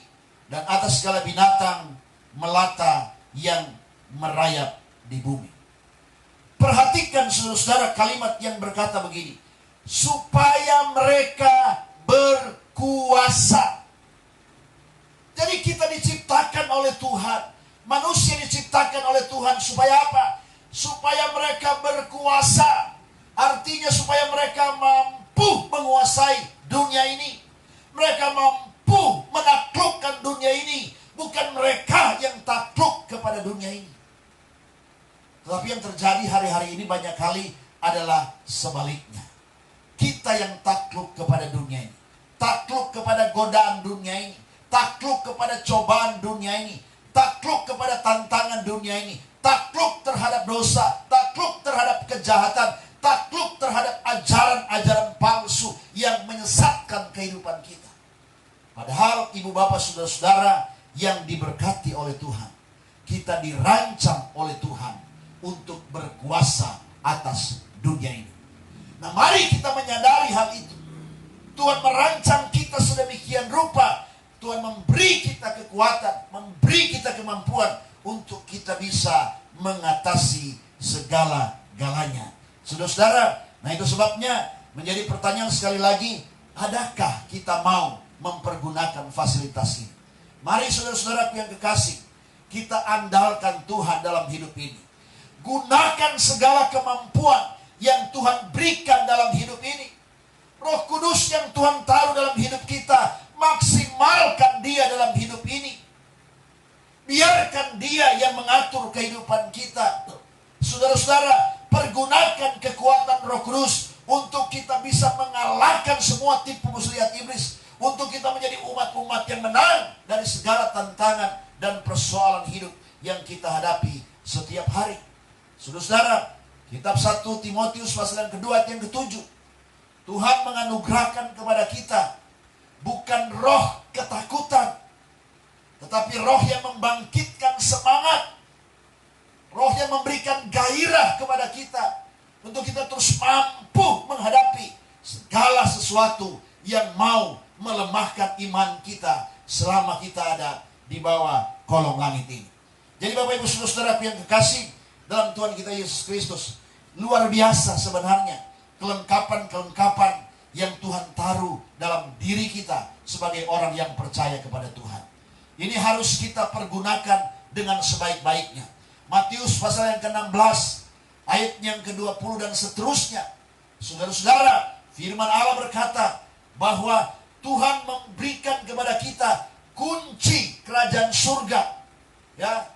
dan atas segala binatang melata yang merayap di bumi. Perhatikan saudara-saudara kalimat yang berkata begini, supaya mereka berkuasa. Jadi kita diciptakan oleh Tuhan, manusia diciptakan oleh Tuhan supaya apa? Supaya mereka berkuasa. Artinya supaya mereka mampu menguasai dunia ini. Mereka mampu menaklukkan dunia ini. Bukan mereka yang takluk kepada dunia ini. Tetapi yang terjadi hari-hari ini banyak kali adalah sebaliknya. Kita yang takluk kepada dunia ini. Takluk kepada godaan dunia ini. Takluk kepada cobaan dunia ini. Takluk kepada tantangan dunia ini. Takluk terhadap dosa. Takluk terhadap kejahatan. Takluk terhadap ajaran-ajaran palsu yang menyesatkan kehidupan kita. Padahal ibu bapak saudara-saudara yang diberkati oleh Tuhan, kita dirancang oleh Tuhan untuk berkuasa atas dunia ini. Nah, mari kita menyadari hal itu. Tuhan merancang kita sedemikian rupa. Tuhan memberi kita kekuatan, memberi kita kemampuan untuk kita bisa mengatasi segala-galanya. Saudara-saudara, nah itu sebabnya menjadi pertanyaan sekali lagi, adakah kita mau mempergunakan fasilitas ini? Mari saudara-saudaraku yang kekasih, kita andalkan Tuhan dalam hidup ini. Gunakan segala kemampuan yang Tuhan berikan dalam hidup ini. Roh Kudus yang Tuhan taruh dalam hidup kita, maksimalkan dia dalam hidup Biarkan Dia yang mengatur kehidupan kita. Saudara-saudara, pergunakan kekuatan Roh Kudus untuk kita bisa mengalahkan semua tipu muslihat iblis. Untuk kita menjadi umat-umat yang menang dari segala tantangan dan persoalan hidup yang kita hadapi setiap hari. Saudara-saudara, kitab 1 Timotius pasal yang kedua ayat yang ke-7. Tuhan menganugerahkan kepada kita bukan roh ketakutan, tetapi roh yang membangkitkan semangat. Roh yang memberikan gairah kepada kita untuk kita terus mampu menghadapi segala sesuatu yang mau melemahkan iman kita selama kita ada di bawah kolong langit ini. Jadi Bapak Ibu Saudara-saudara yang kekasih dalam Tuhan kita Yesus Kristus, luar biasa sebenarnya kelengkapan-kelengkapan yang Tuhan taruh dalam diri kita sebagai orang yang percaya kepada Tuhan. Ini harus kita pergunakan dengan sebaik-baiknya. Matius pasal yang ke-16 ayat yang ke-20 dan seterusnya. Saudara-saudara, firman Allah berkata bahwa Tuhan memberikan kepada kita kunci kerajaan surga. Ya,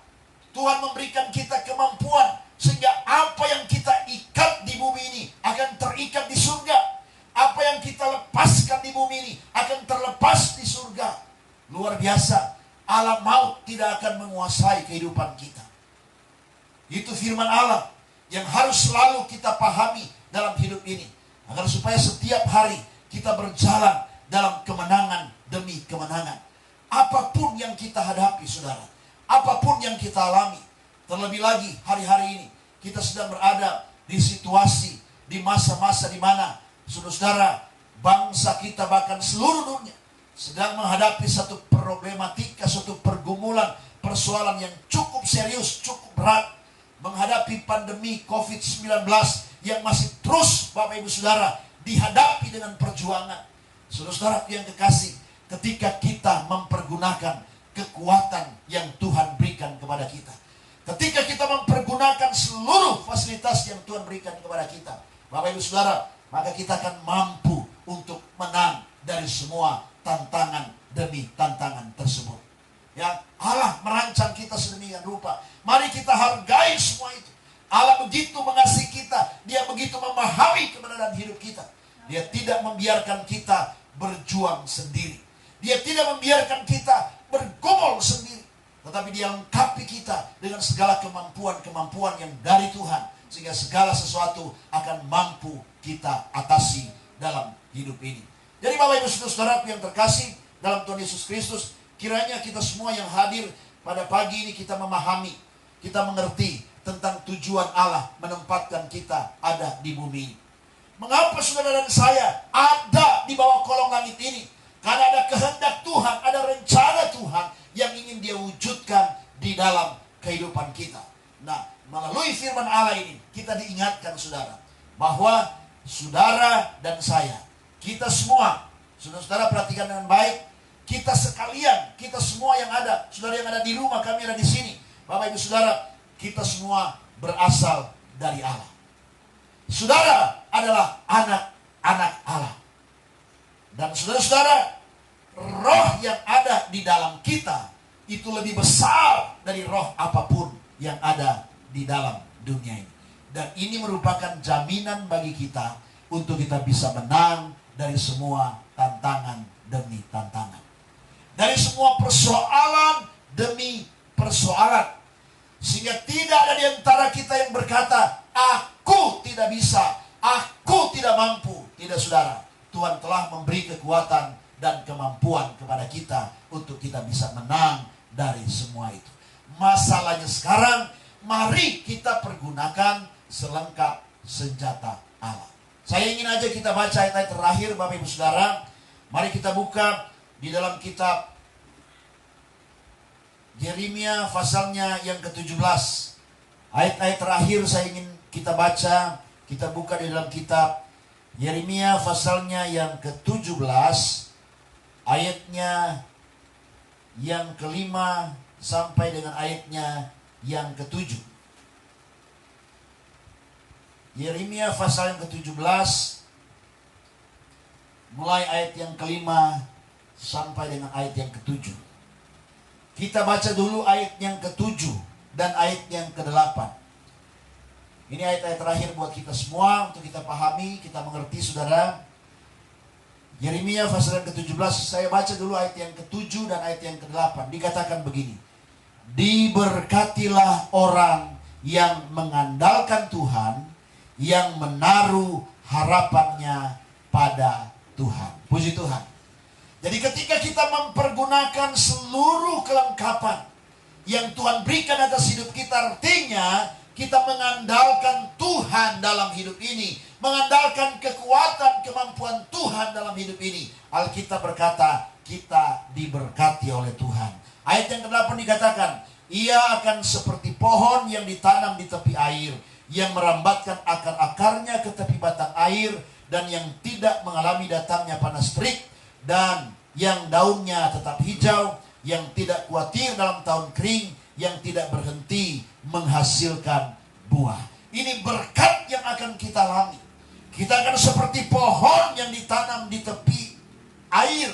Tuhan memberikan kita kemampuan sehingga apa yang kita ikat di bumi ini akan terikat di surga. Apa yang kita lepaskan di bumi ini akan terlepas di surga. Luar biasa. Alam maut tidak akan menguasai kehidupan kita. Itu firman Allah yang harus selalu kita pahami dalam hidup ini, agar supaya setiap hari kita berjalan dalam kemenangan demi kemenangan. Apapun yang kita hadapi, saudara, apapun yang kita alami, terlebih lagi hari-hari ini kita sedang berada di situasi, di masa-masa di mana saudara-saudara, bangsa kita bahkan seluruh dunia sedang menghadapi satu problematika, satu pergumulan, persoalan yang cukup serius, cukup berat, menghadapi pandemi COVID-19 yang masih terus Bapak Ibu Saudara dihadapi dengan perjuangan. Saudara-saudara yang kekasih, ketika kita mempergunakan kekuatan yang Tuhan berikan kepada kita, ketika kita mempergunakan seluruh fasilitas yang Tuhan berikan kepada kita, Bapak Ibu Saudara, maka kita akan mampu untuk menang dari semua tantangan demi tantangan tersebut. Ya, Allah merancang kita sedemikian rupa. Mari kita hargai semua itu. Allah begitu mengasihi kita, Dia begitu memahami kebenaran hidup kita. Dia tidak membiarkan kita berjuang sendiri. Dia tidak membiarkan kita bergumul sendiri, tetapi Dia lengkapi kita dengan segala kemampuan-kemampuan yang dari Tuhan, sehingga segala sesuatu akan mampu kita atasi dalam hidup ini. Jadi Bapak Ibu Saudara yang terkasih dalam Tuhan Yesus Kristus, kiranya kita semua yang hadir pada pagi ini kita memahami, kita mengerti tentang tujuan Allah menempatkan kita ada di bumi ini. Mengapa saudara dan saya ada di bawah kolong langit ini? Karena ada kehendak Tuhan, ada rencana Tuhan yang ingin Dia wujudkan di dalam kehidupan kita. Nah, melalui firman Allah ini kita diingatkan saudara, bahwa saudara dan saya, kita semua, saudara-saudara perhatikan dengan baik, kita sekalian, kita semua yang ada, saudara yang ada di rumah, kami ada di sini, Bapak Ibu Saudara, kita semua berasal dari Allah. Saudara adalah anak-anak Allah. Dan saudara-saudara, roh yang ada di dalam kita itu lebih besar dari roh apapun yang ada di dalam dunia ini. Dan ini merupakan jaminan bagi kita untuk kita bisa menang dari semua tantangan demi tantangan. Dari semua persoalan demi persoalan. Sehingga tidak ada di antara kita yang berkata, aku tidak bisa, aku tidak mampu. Tidak saudara, Tuhan telah memberi kekuatan dan kemampuan kepada kita untuk kita bisa menang dari semua itu. Masalahnya sekarang, mari kita pergunakan selengkap senjata Allah. Saya ingin aja kita baca ayat-ayat terakhir Bapak Ibu Saudara. Mari kita buka di dalam kitab Yeremia pasalnya yang ke-17. Ayat-ayat terakhir saya ingin kita baca. Kita buka di dalam kitab Yeremia pasalnya yang ke-17. Ayatnya yang ke-5 sampai dengan ayatnya yang ke-7. Yeremia pasal yang ke-17 mulai ayat yang ke-5 sampai dengan ayat yang ke-7. Kita baca dulu ayat yang ke-7 dan ayat yang ke-8. Ini ayat-ayat terakhir buat kita semua untuk kita pahami, kita mengerti saudara. Yeremia pasal yang ke-17, saya baca dulu ayat yang ke-7 dan ayat yang ke-8. Dikatakan begini. Diberkatilah orang yang mengandalkan Tuhan, yang menaruh harapannya pada Tuhan. Puji Tuhan. Jadi ketika kita mempergunakan seluruh kelengkapan yang Tuhan berikan atas hidup kita, artinya kita mengandalkan Tuhan dalam hidup ini, mengandalkan kekuatan, kemampuan Tuhan dalam hidup ini. Alkitab berkata, kita diberkati oleh Tuhan. Ayat yang ke-8 dikatakan, ia akan seperti pohon yang ditanam di tepi air, yang merambatkan akar-akarnya ke tepi batang air, dan yang tidak mengalami datangnya panas terik, dan yang daunnya tetap hijau, yang tidak khawatir dalam tahun kering, yang tidak berhenti menghasilkan buah. Ini berkat yang akan kita alami. Kita akan seperti pohon yang ditanam di tepi air,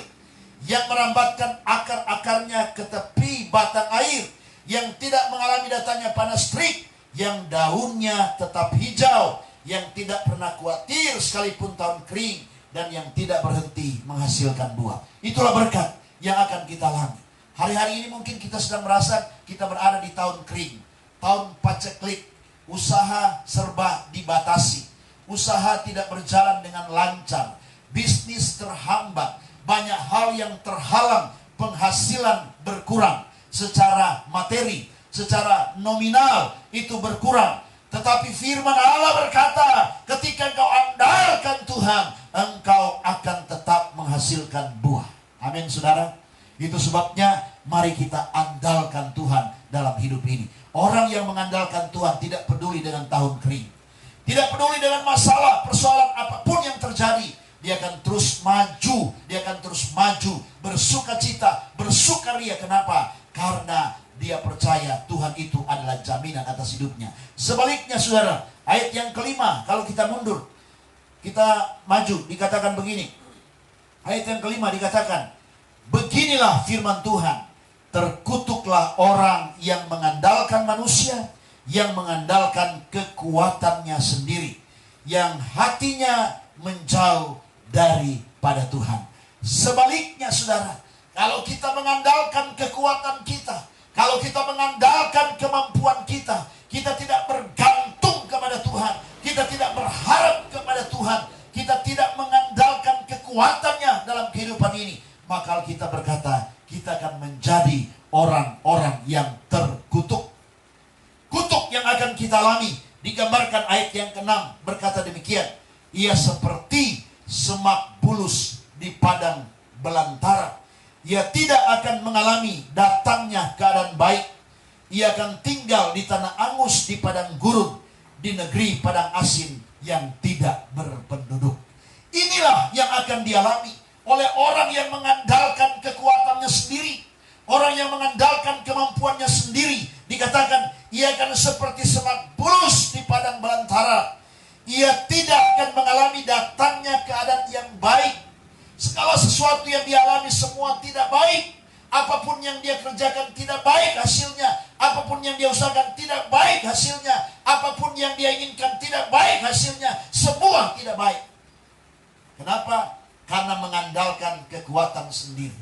yang merambatkan akar-akarnya ke tepi batang air, yang tidak mengalami datangnya panas terik, yang daunnya tetap hijau, yang tidak pernah khawatir sekalipun tahun kering, dan yang tidak berhenti menghasilkan buah. Itulah berkat yang akan kita alami. Hari-hari ini mungkin kita sedang merasa kita berada di tahun kering, tahun paceklik, usaha serba dibatasi, usaha tidak berjalan dengan lancar, bisnis terhambat, banyak hal yang terhalang, penghasilan berkurang secara materi, secara nominal itu berkurang. Tetapi firman Allah berkata, ketika engkau andalkan Tuhan, engkau akan tetap menghasilkan buah. Amin saudara. Itu sebabnya mari kita andalkan Tuhan dalam hidup ini. Orang yang mengandalkan Tuhan tidak peduli dengan tahun kering, tidak peduli dengan masalah, persoalan apapun yang terjadi. Dia akan terus maju, dia akan terus maju, bersukacita, bersukaria. Kenapa? Karena dia percaya Tuhan itu adalah jaminan atas hidupnya. Sebaliknya saudara, ayat yang ke-5, kalau kita mundur, kita maju, dikatakan begini. Ayat yang ke-5 dikatakan, beginilah firman Tuhan, terkutuklah orang yang mengandalkan manusia, yang mengandalkan kekuatannya sendiri, yang hatinya menjauh daripada Tuhan. Sebaliknya saudara, kalau kita mengandalkan kekuatan kita, kalau kita mengandalkan kemampuan kita, kita tidak bergantung kepada Tuhan, kita tidak berharap kepada Tuhan, kita tidak mengandalkan kekuatannya dalam kehidupan ini, maka kita berkata, kita akan menjadi orang-orang yang terkutuk. Kutuk yang akan kita alami digambarkan ayat yang ke-6 berkata demikian, ia seperti semak bulus di padang belantara. Ia tidak akan mengalami datangnya keadaan baik. Ia akan tinggal di tanah angus, di padang gurun, di negeri padang asin yang tidak berpenduduk. Inilah yang akan dialami oleh orang yang mengandalkan kekuatannya sendiri, orang yang mengandalkan kemampuannya sendiri. Dikatakan, ia akan seperti semak bulus di padang belantara. Ia tidak akan mengalami datangnya keadaan yang baik. Segala sesuatu yang dialami semua tidak baik. Apapun yang dia kerjakan tidak baik hasilnya. Apapun yang dia usahakan tidak baik hasilnya. Apapun yang dia inginkan tidak baik hasilnya. Semua tidak baik. Kenapa? Karena mengandalkan kekuatan sendiri.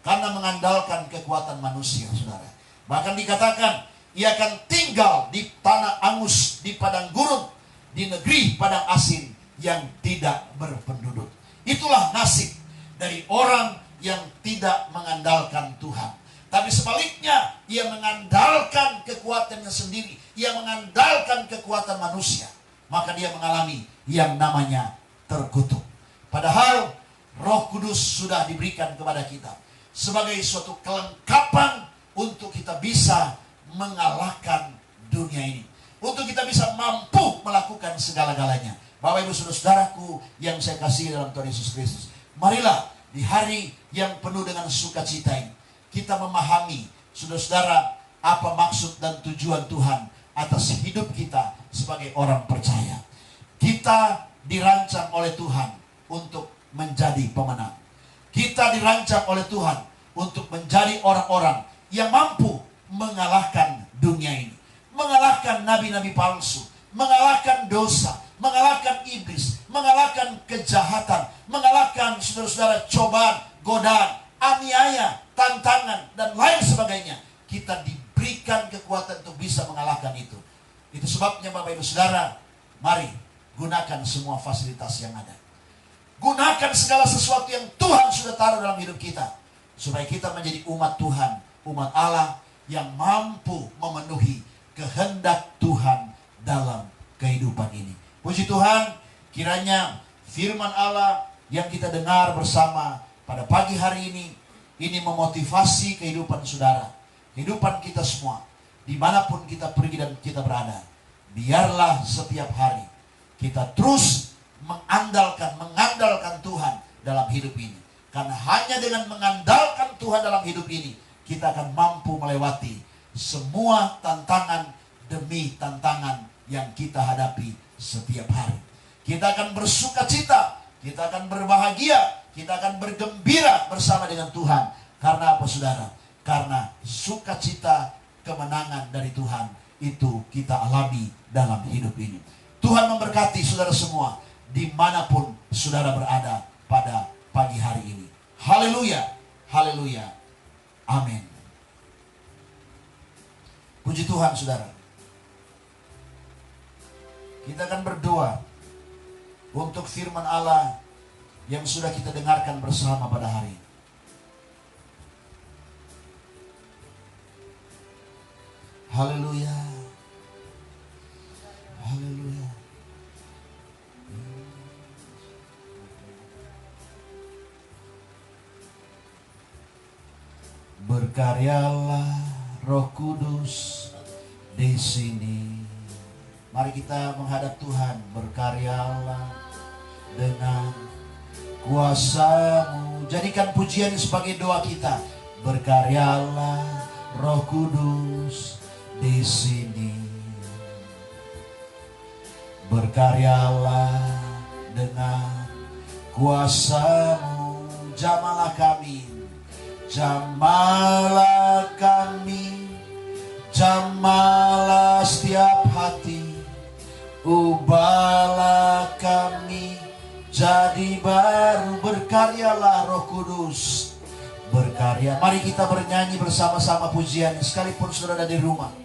Karena mengandalkan kekuatan manusia, saudara. Bahkan dikatakan, ia akan tinggal di tanah angus, di padang gurun, di negeri padang asin yang tidak berpenduduk. Itulah nasib dari orang yang tidak mengandalkan Tuhan. Tapi sebaliknya, ia mengandalkan kekuatannya sendiri. Ia mengandalkan kekuatan manusia. Maka dia mengalami yang namanya terkutuk. Padahal Roh Kudus sudah diberikan kepada kita sebagai suatu kelengkapan untuk kita bisa mengalahkan dunia ini. Untuk kita bisa mampu melakukan segala-galanya. Bapak Ibu Saudara-saudaraku yang saya kasih dalam Tuhan Yesus Kristus, marilah di hari yang penuh dengan sukacita ini kita memahami, saudara-saudara, apa maksud dan tujuan Tuhan atas hidup kita sebagai orang percaya. Kita dirancang oleh Tuhan untuk menjadi pemenang. Kita dirancang oleh Tuhan untuk menjadi orang-orang yang mampu mengalahkan dunia ini, mengalahkan nabi-nabi palsu, mengalahkan dosa, mengalahkan iblis, mengalahkan kejahatan, mengalahkan saudara-saudara cobaan, godaan, aniaya, tantangan, dan lain sebagainya. Kita diberikan kekuatan untuk bisa mengalahkan itu. Itu sebabnya Bapak Ibu Saudara, mari gunakan semua fasilitas yang ada. Gunakan segala sesuatu yang Tuhan sudah taruh dalam hidup kita, supaya kita menjadi umat Tuhan, umat Allah yang mampu memenuhi kehendak Tuhan dalam kehidupan ini. Puji Tuhan, kiranya firman Allah yang kita dengar bersama pada pagi hari ini memotivasi kehidupan saudara, kehidupan kita semua, dimanapun kita pergi dan kita berada. Biarlah setiap hari kita terus mengandalkan Tuhan dalam hidup ini. Karena hanya dengan mengandalkan Tuhan dalam hidup ini, kita akan mampu melewati semua tantangan demi tantangan yang kita hadapi setiap hari. Kita akan bersuka cita, kita akan berbahagia, kita akan bergembira bersama dengan Tuhan. Karena apa saudara? Karena sukacita kemenangan dari Tuhan itu kita alami dalam hidup ini. Tuhan memberkati saudara semua dimanapun saudara berada pada pagi hari ini. Haleluya, haleluya, amin. Puji Tuhan saudara. Kita akan berdoa untuk firman Allah yang sudah kita dengarkan bersama pada hari ini. Haleluya, haleluya. Berkaryalah Roh Kudus di sini. Mari kita menghadap Tuhan. Berkaryalah dengan kuasa-Mu. Jadikan pujian sebagai doa kita. Berkaryalah Roh Kudus di sini. Berkaryalah dengan kuasa-Mu. Jamalah kami. Jamalah kami, jamalah setiap hati, ubahlah kami jadi baru. Berkaryalah Roh Kudus, berkarya. Mari kita bernyanyi bersama-sama pujian, sekalipun saudara ada di rumah.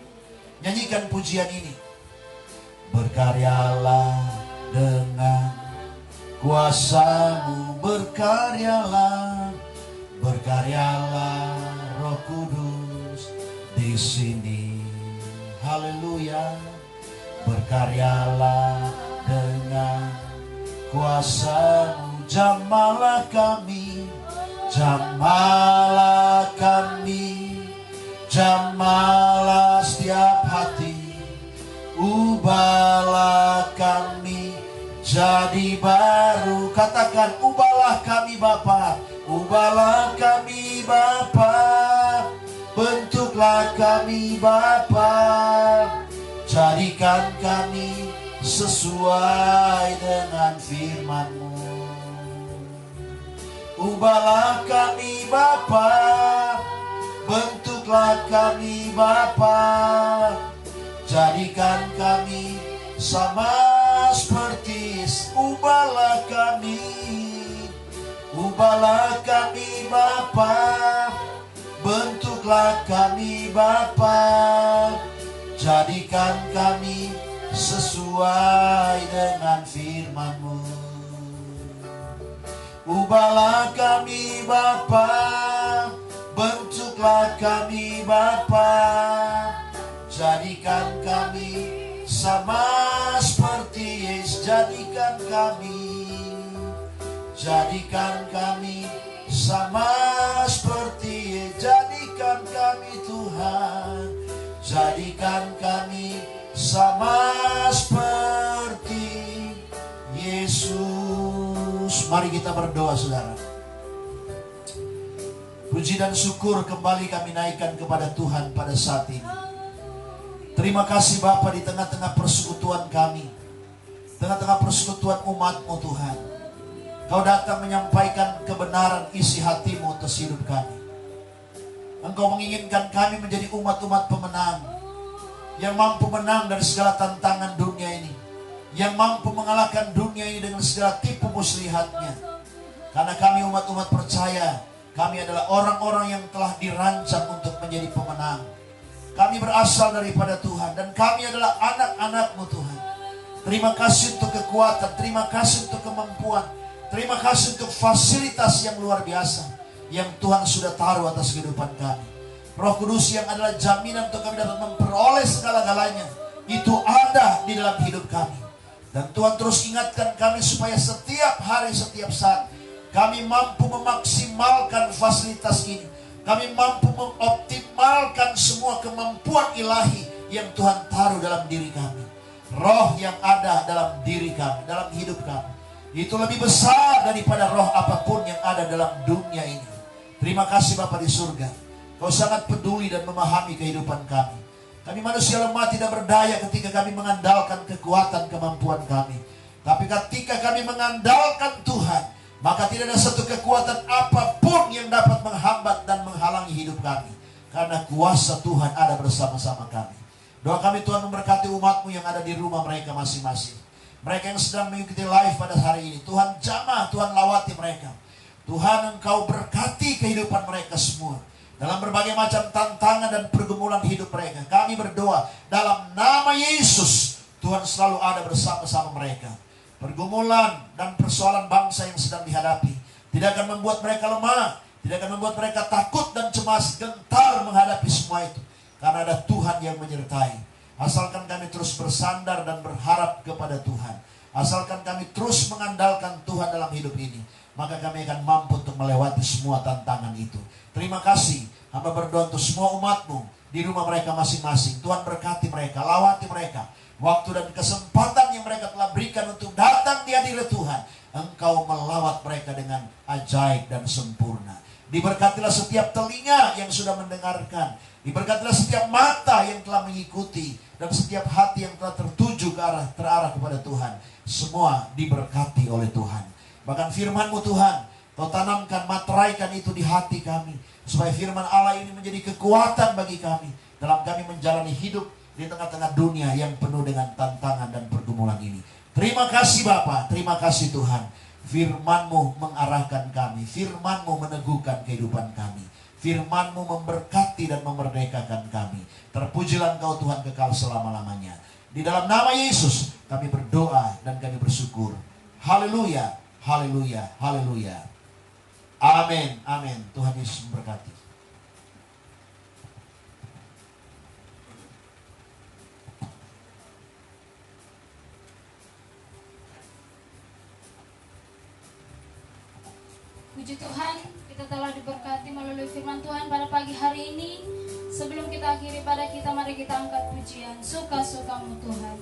Nyanyikan pujian ini. Berkaryalah dengan kuasa-Mu, berkaryalah. Berkaryalah Roh Kudus di sini. Haleluya. Berkaryalah dengan kuasa-Mu. Jamalah kami, jamalah kami, jamalah setiap hati, ubahlah kami jadi baru. Katakan, ubahlah kami Bapa. Ubahlah kami Bapa, bentuklah kami Bapa, jadikan kami sesuai dengan firman-Mu. Ubahlah kami Bapa, bentuklah kami Bapa, jadikan kami sama seperti Yesus. Ubahlah kami, ubahlah kami Bapa, bentuklah kami Bapa, jadikan kami sesuai dengan firman-Mu. Ubahlah kami Bapa, bentuklah kami Bapa, jadikan kami sama seperti Yesus. Jadikan kami sama seperti Yesus. Jadikan kami Tuhan, jadikan kami sama seperti Yesus. Mari kita berdoa saudara. Puji dan syukur kembali kami naikkan kepada Tuhan pada saat ini. Terima kasih Bapa, di tengah-tengah persekutuan kami, tengah-tengah persekutuan umat-Mu Tuhan, Kau datang menyampaikan kebenaran isi hati-Mu atas hidup kami. Engkau menginginkan kami menjadi umat-umat pemenang, yang mampu menang dari segala tantangan dunia ini, yang mampu mengalahkan dunia ini dengan segala tipu muslihatnya. Karena kami umat-umat percaya, kami adalah orang-orang yang telah dirancang untuk menjadi pemenang. Kami berasal daripada Tuhan dan kami adalah anak-anak-Mu Tuhan. Terima kasih untuk kekuatan, terima kasih untuk kemampuan, terima kasih untuk fasilitas yang luar biasa yang Tuhan sudah taruh atas kehidupan kami. Roh Kudus yang adalah jaminan untuk kami dapat memperoleh segala-galanya, itu ada di dalam hidup kami. Dan Tuhan terus ingatkan kami supaya setiap hari, setiap saat kami mampu memaksimalkan fasilitas ini. Kami mampu mengoptimalkan semua kemampuan ilahi yang Tuhan taruh dalam diri kami. Roh yang ada dalam diri kami, dalam hidup kami, itu lebih besar daripada roh apapun yang ada dalam dunia ini. Terima kasih Bapa di surga. Kau sangat peduli dan memahami kehidupan kami. Kami manusia lemah tidak berdaya ketika kami mengandalkan kekuatan kemampuan kami. Tapi ketika kami mengandalkan Tuhan, maka tidak ada satu kekuatan apapun yang dapat menghambat dan menghalangi hidup kami. Karena kuasa Tuhan ada bersama-sama kami. Doa kami Tuhan memberkati umat-Mu yang ada di rumah mereka masing-masing. Mereka yang sedang mengikuti live pada hari ini, Tuhan jamah, Tuhan lawati mereka. Tuhan, Engkau berkati kehidupan mereka semua. Dalam berbagai macam tantangan dan pergumulan hidup mereka, kami berdoa dalam nama Yesus, Tuhan selalu ada bersama-sama mereka. Pergumulan dan persoalan bangsa yang sedang dihadapi tidak akan membuat mereka lemah, tidak akan membuat mereka takut dan cemas, gentar menghadapi semua itu. Karena ada Tuhan yang menyertai. Asalkan kami terus bersandar dan berharap kepada Tuhan. Asalkan kami terus mengandalkan Tuhan dalam hidup ini, maka kami akan mampu untuk melewati semua tantangan itu. Terima kasih. Hamba berdoa untuk semua umat-Mu di rumah mereka masing-masing. Tuhan berkati mereka, lawati mereka. Waktu dan kesempatan yang mereka telah berikan untuk datang di hadirat Tuhan, Engkau melawat mereka dengan ajaib dan sempurna. Diberkatilah setiap telinga yang sudah mendengarkan. Diberkatilah setiap mata yang telah mengikuti. Dan setiap hati yang telah tertuju terarah kepada Tuhan. Semua diberkati oleh Tuhan. Bahkan firman-Mu Tuhan, Kau tanamkan, materaikan itu di hati kami. Supaya firman Allah ini menjadi kekuatan bagi kami dalam kami menjalani hidup di tengah-tengah dunia yang penuh dengan tantangan dan pergumulan ini. Terima kasih Bapa, terima kasih Tuhan. Firman-Mu mengarahkan kami, firman-Mu meneguhkan kehidupan kami. Firman-Mu memberkati dan memerdekakan kami. Terpujilah Engkau Tuhan kekal selama-lamanya. Di dalam nama Yesus kami berdoa dan kami bersyukur. Haleluya, haleluya, haleluya. Amin, amin. Tuhan Yesus memberkati. Puji Tuhan, kita telah diberkati melalui firman Tuhan pada pagi hari ini. Sebelum kita akhiri pada kita, mari kita angkat pujian. Suka-suka-Mu Tuhan.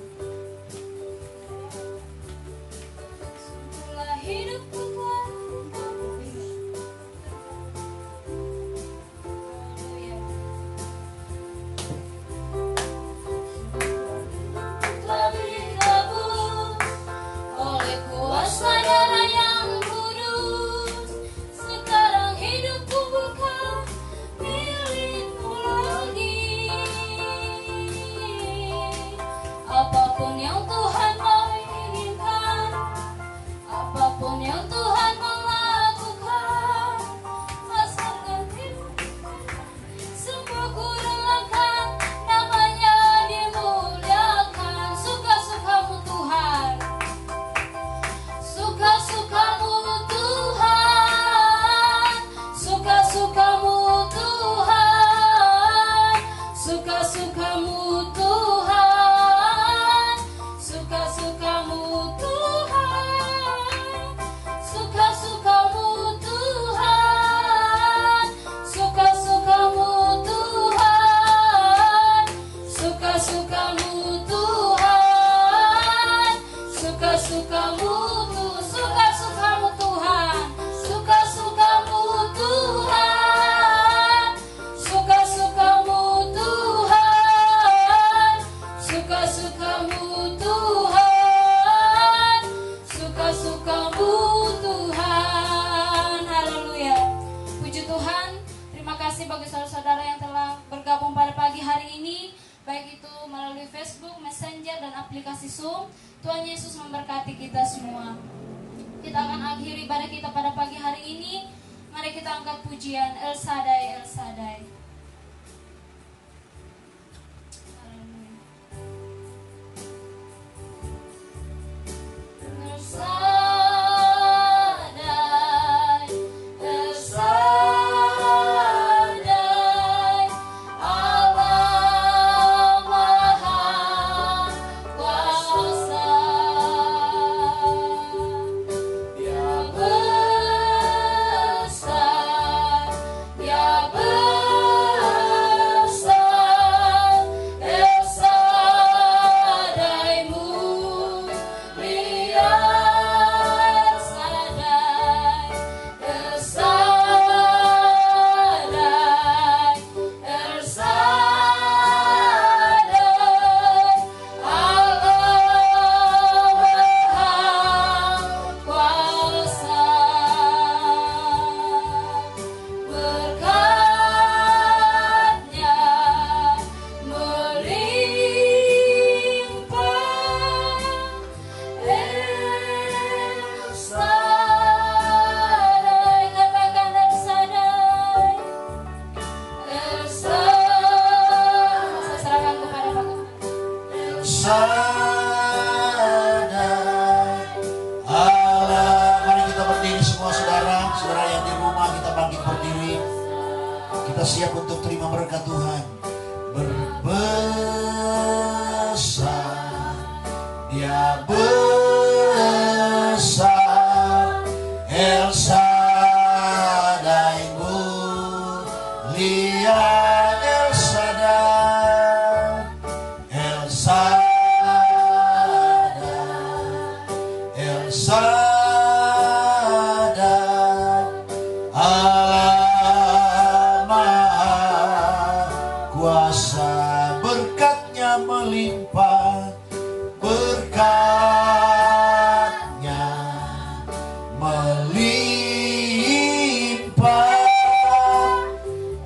Sungguhlah hidupku Tuhan. Telah ditebus oleh kuasa darah yang kudus. Sekarang hidupku bukan milikku lagi. Apapun yang Tuhan mau inginkan, apapun yang Tuhan mau lakukan, asalkan semua ku relakan, namanya dimuliakan. Suka-suka-Mu Tuhan, suka-suka-Mu Tuhan, suka-suka-Mu Tuhan, suka-suka-Mu Tuhan, suka-suka-Mu Tuhan, suka-suka-Mu Tuhan, suka-suka-Mu Tuhan, suka-suka-Mu Tuhan, suka-suka-Mu Tuhan, suka-suka-Mu Tuhan, suka-suka-Mu Tuhan, suka-suka-Mu Tuhan, suka-suka-Mu Tuhan. Haleluya. Puji Tuhan. Terima kasih bagi saudara-saudara aplikasi Zoom. Tuhan Yesus memberkati kita semua. Kita akan akhiri ibadah kita pada pagi hari ini. Mari kita angkat pujian El Shaddai, El Shaddai. El Shaddai, El Shaddai, Allah Maha Kuasa. Dia besar, Dia besar, El Shaddai mulia, El Shaddai, El Shaddai, El Shaddai, Allah Maha Kuasa. Berkat-Nya melimpah, El Shaddai, katakan El Shaddai, El Shaddai. Saya serahkan kepada Pak Gembala. Shaddai Allah. Mari kita berdiri semua saudara. Saudara yang di rumah, kita bangkit berdiri. Kita siap untuk terima berkat Tuhan. Berbesar, Dia besar, El Shaddai mulia, El Shaddai, El Shaddai, El Shaddai, Allah Maha Kuasa. Berkat-Nya melimpah, berkat-Nya melimpah,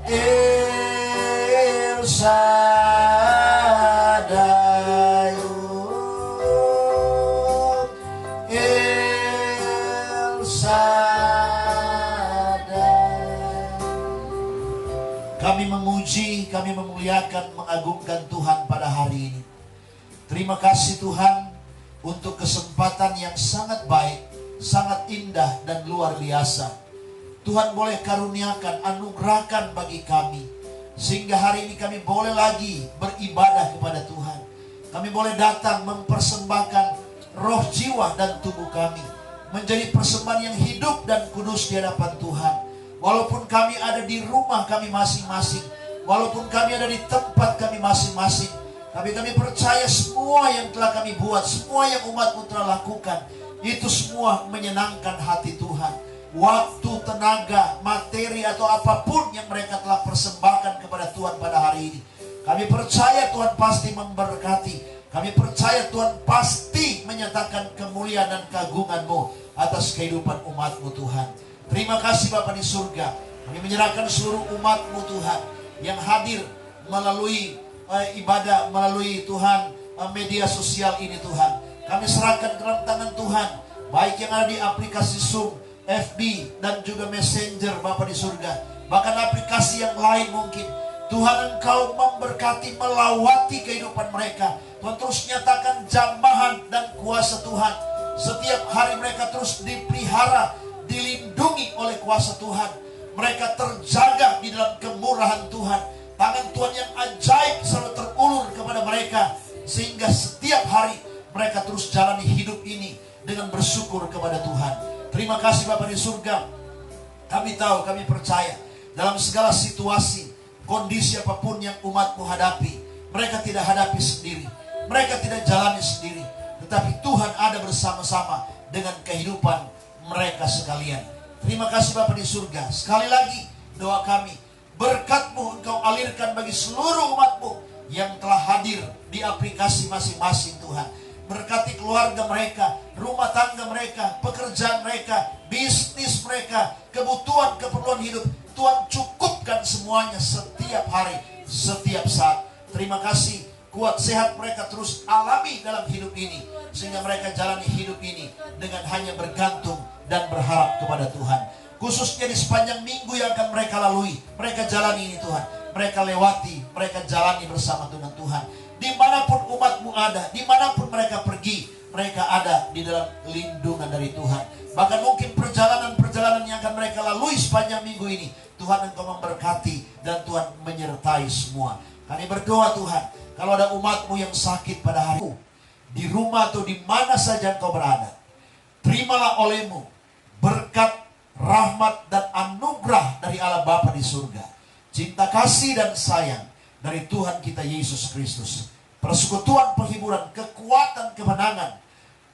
El Shaddai, El Shaddai. Kami memuji, kami memuliakan, mengagungkan Tuhan pada hari ini. Terima kasih Tuhan untuk kesempatan yang sangat baik, sangat indah dan luar biasa. Tuhan boleh karuniakan, anugerahkan bagi kami, sehingga hari ini kami boleh lagi beribadah kepada Tuhan. Kami boleh datang mempersembahkan roh, jiwa, dan tubuh kami menjadi persembahan yang hidup dan kudus di hadapan Tuhan. Walaupun kami ada di rumah kami masing-masing, walaupun kami ada di tempat kami masing-masing, tapi kami percaya semua yang telah kami buat, semua yang umat-Mu telah lakukan, itu semua menyenangkan hati Tuhan. Waktu, tenaga, materi, atau apapun yang mereka telah persembahkan kepada Tuhan pada hari ini, kami percaya Tuhan pasti memberkati. Kami percaya Tuhan pasti menyatakan kemuliaan dan keagungan-Mu atas kehidupan umat-Mu Tuhan. Terima kasih Bapa di surga. Kami menyerahkan seluruh umat-Mu Tuhan yang hadir melalui ibadah, melalui Tuhan media sosial ini Tuhan. Kami serahkan ke dalam tangan Tuhan, baik yang ada di aplikasi Zoom, FB, dan juga Messenger Bapa di surga, bahkan aplikasi yang lain mungkin. Tuhan, Engkau memberkati, melawati kehidupan mereka. Tuhan terus nyatakan jambahan dan kuasa Tuhan. Setiap hari mereka terus dipelihara, dilindungi oleh kuasa Tuhan. Mereka terjaga di dalam kemurahan Tuhan. Tangan Tuhan yang ajaib selalu terulur kepada mereka, sehingga setiap hari mereka terus jalani hidup ini dengan bersyukur kepada Tuhan. Terima kasih Bapa di surga. Kami tahu, kami percaya dalam segala situasi, kondisi apapun yang umat-Mu hadapi, mereka tidak hadapi sendiri, mereka tidak jalani sendiri, tetapi Tuhan ada bersama-sama dengan kehidupan mereka sekalian. Terima kasih Bapa di surga. Sekali lagi doa kami, berkat-Mu Engkau alirkan bagi seluruh umat-Mu yang telah hadir di aplikasi masing-masing Tuhan. Berkati keluarga mereka, rumah tangga mereka, pekerjaan mereka, bisnis mereka, kebutuhan, keperluan hidup. Tuhan cukupkan semuanya setiap hari, setiap saat. Terima kasih kuat, sehat mereka terus alami dalam hidup ini. Sehingga mereka jalani hidup ini dengan hanya bergantung dan berharap kepada Tuhan. Khususnya di sepanjang minggu yang akan mereka lalui, mereka jalani ini Tuhan. Mereka lewati, mereka jalani bersama dengan Tuhan. Dimanapun umatmu ada, dimanapun mereka pergi, mereka ada di dalam lindungan dari Tuhan. Bahkan mungkin perjalanan-perjalanan yang akan mereka lalui sepanjang minggu ini, Tuhan Engkau memberkati dan Tuhan menyertai semua. Kami berdoa Tuhan, kalau ada umatmu yang sakit pada hari ini, di rumah atau di mana saja Engkau berada, terimalah olehmu berkat, rahmat dan anugerah dari Allah Bapa di surga, cinta kasih dan sayang dari Tuhan kita Yesus Kristus, persekutuan, penghiburan, kekuatan, kemenangan,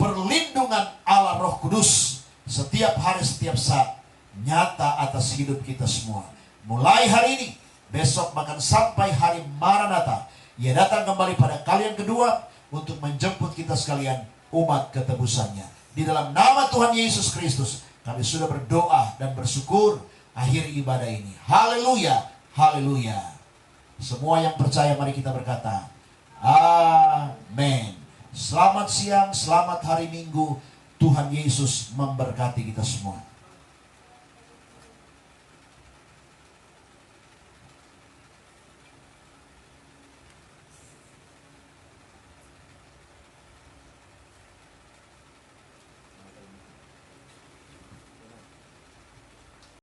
perlindungan Allah Roh Kudus setiap hari, setiap saat nyata atas hidup kita semua. Mulai hari ini, besok bahkan sampai hari Maranatha, Ia datang kembali pada kali yang kedua untuk menjemput kita sekalian umat ketebusannya. Di dalam nama Tuhan Yesus Kristus kami sudah berdoa dan bersyukur akhir ibadah ini. Haleluya, haleluya. Semua yang percaya mari kita berkata amin. Selamat siang, selamat hari Minggu. Tuhan Yesus memberkati kita semua.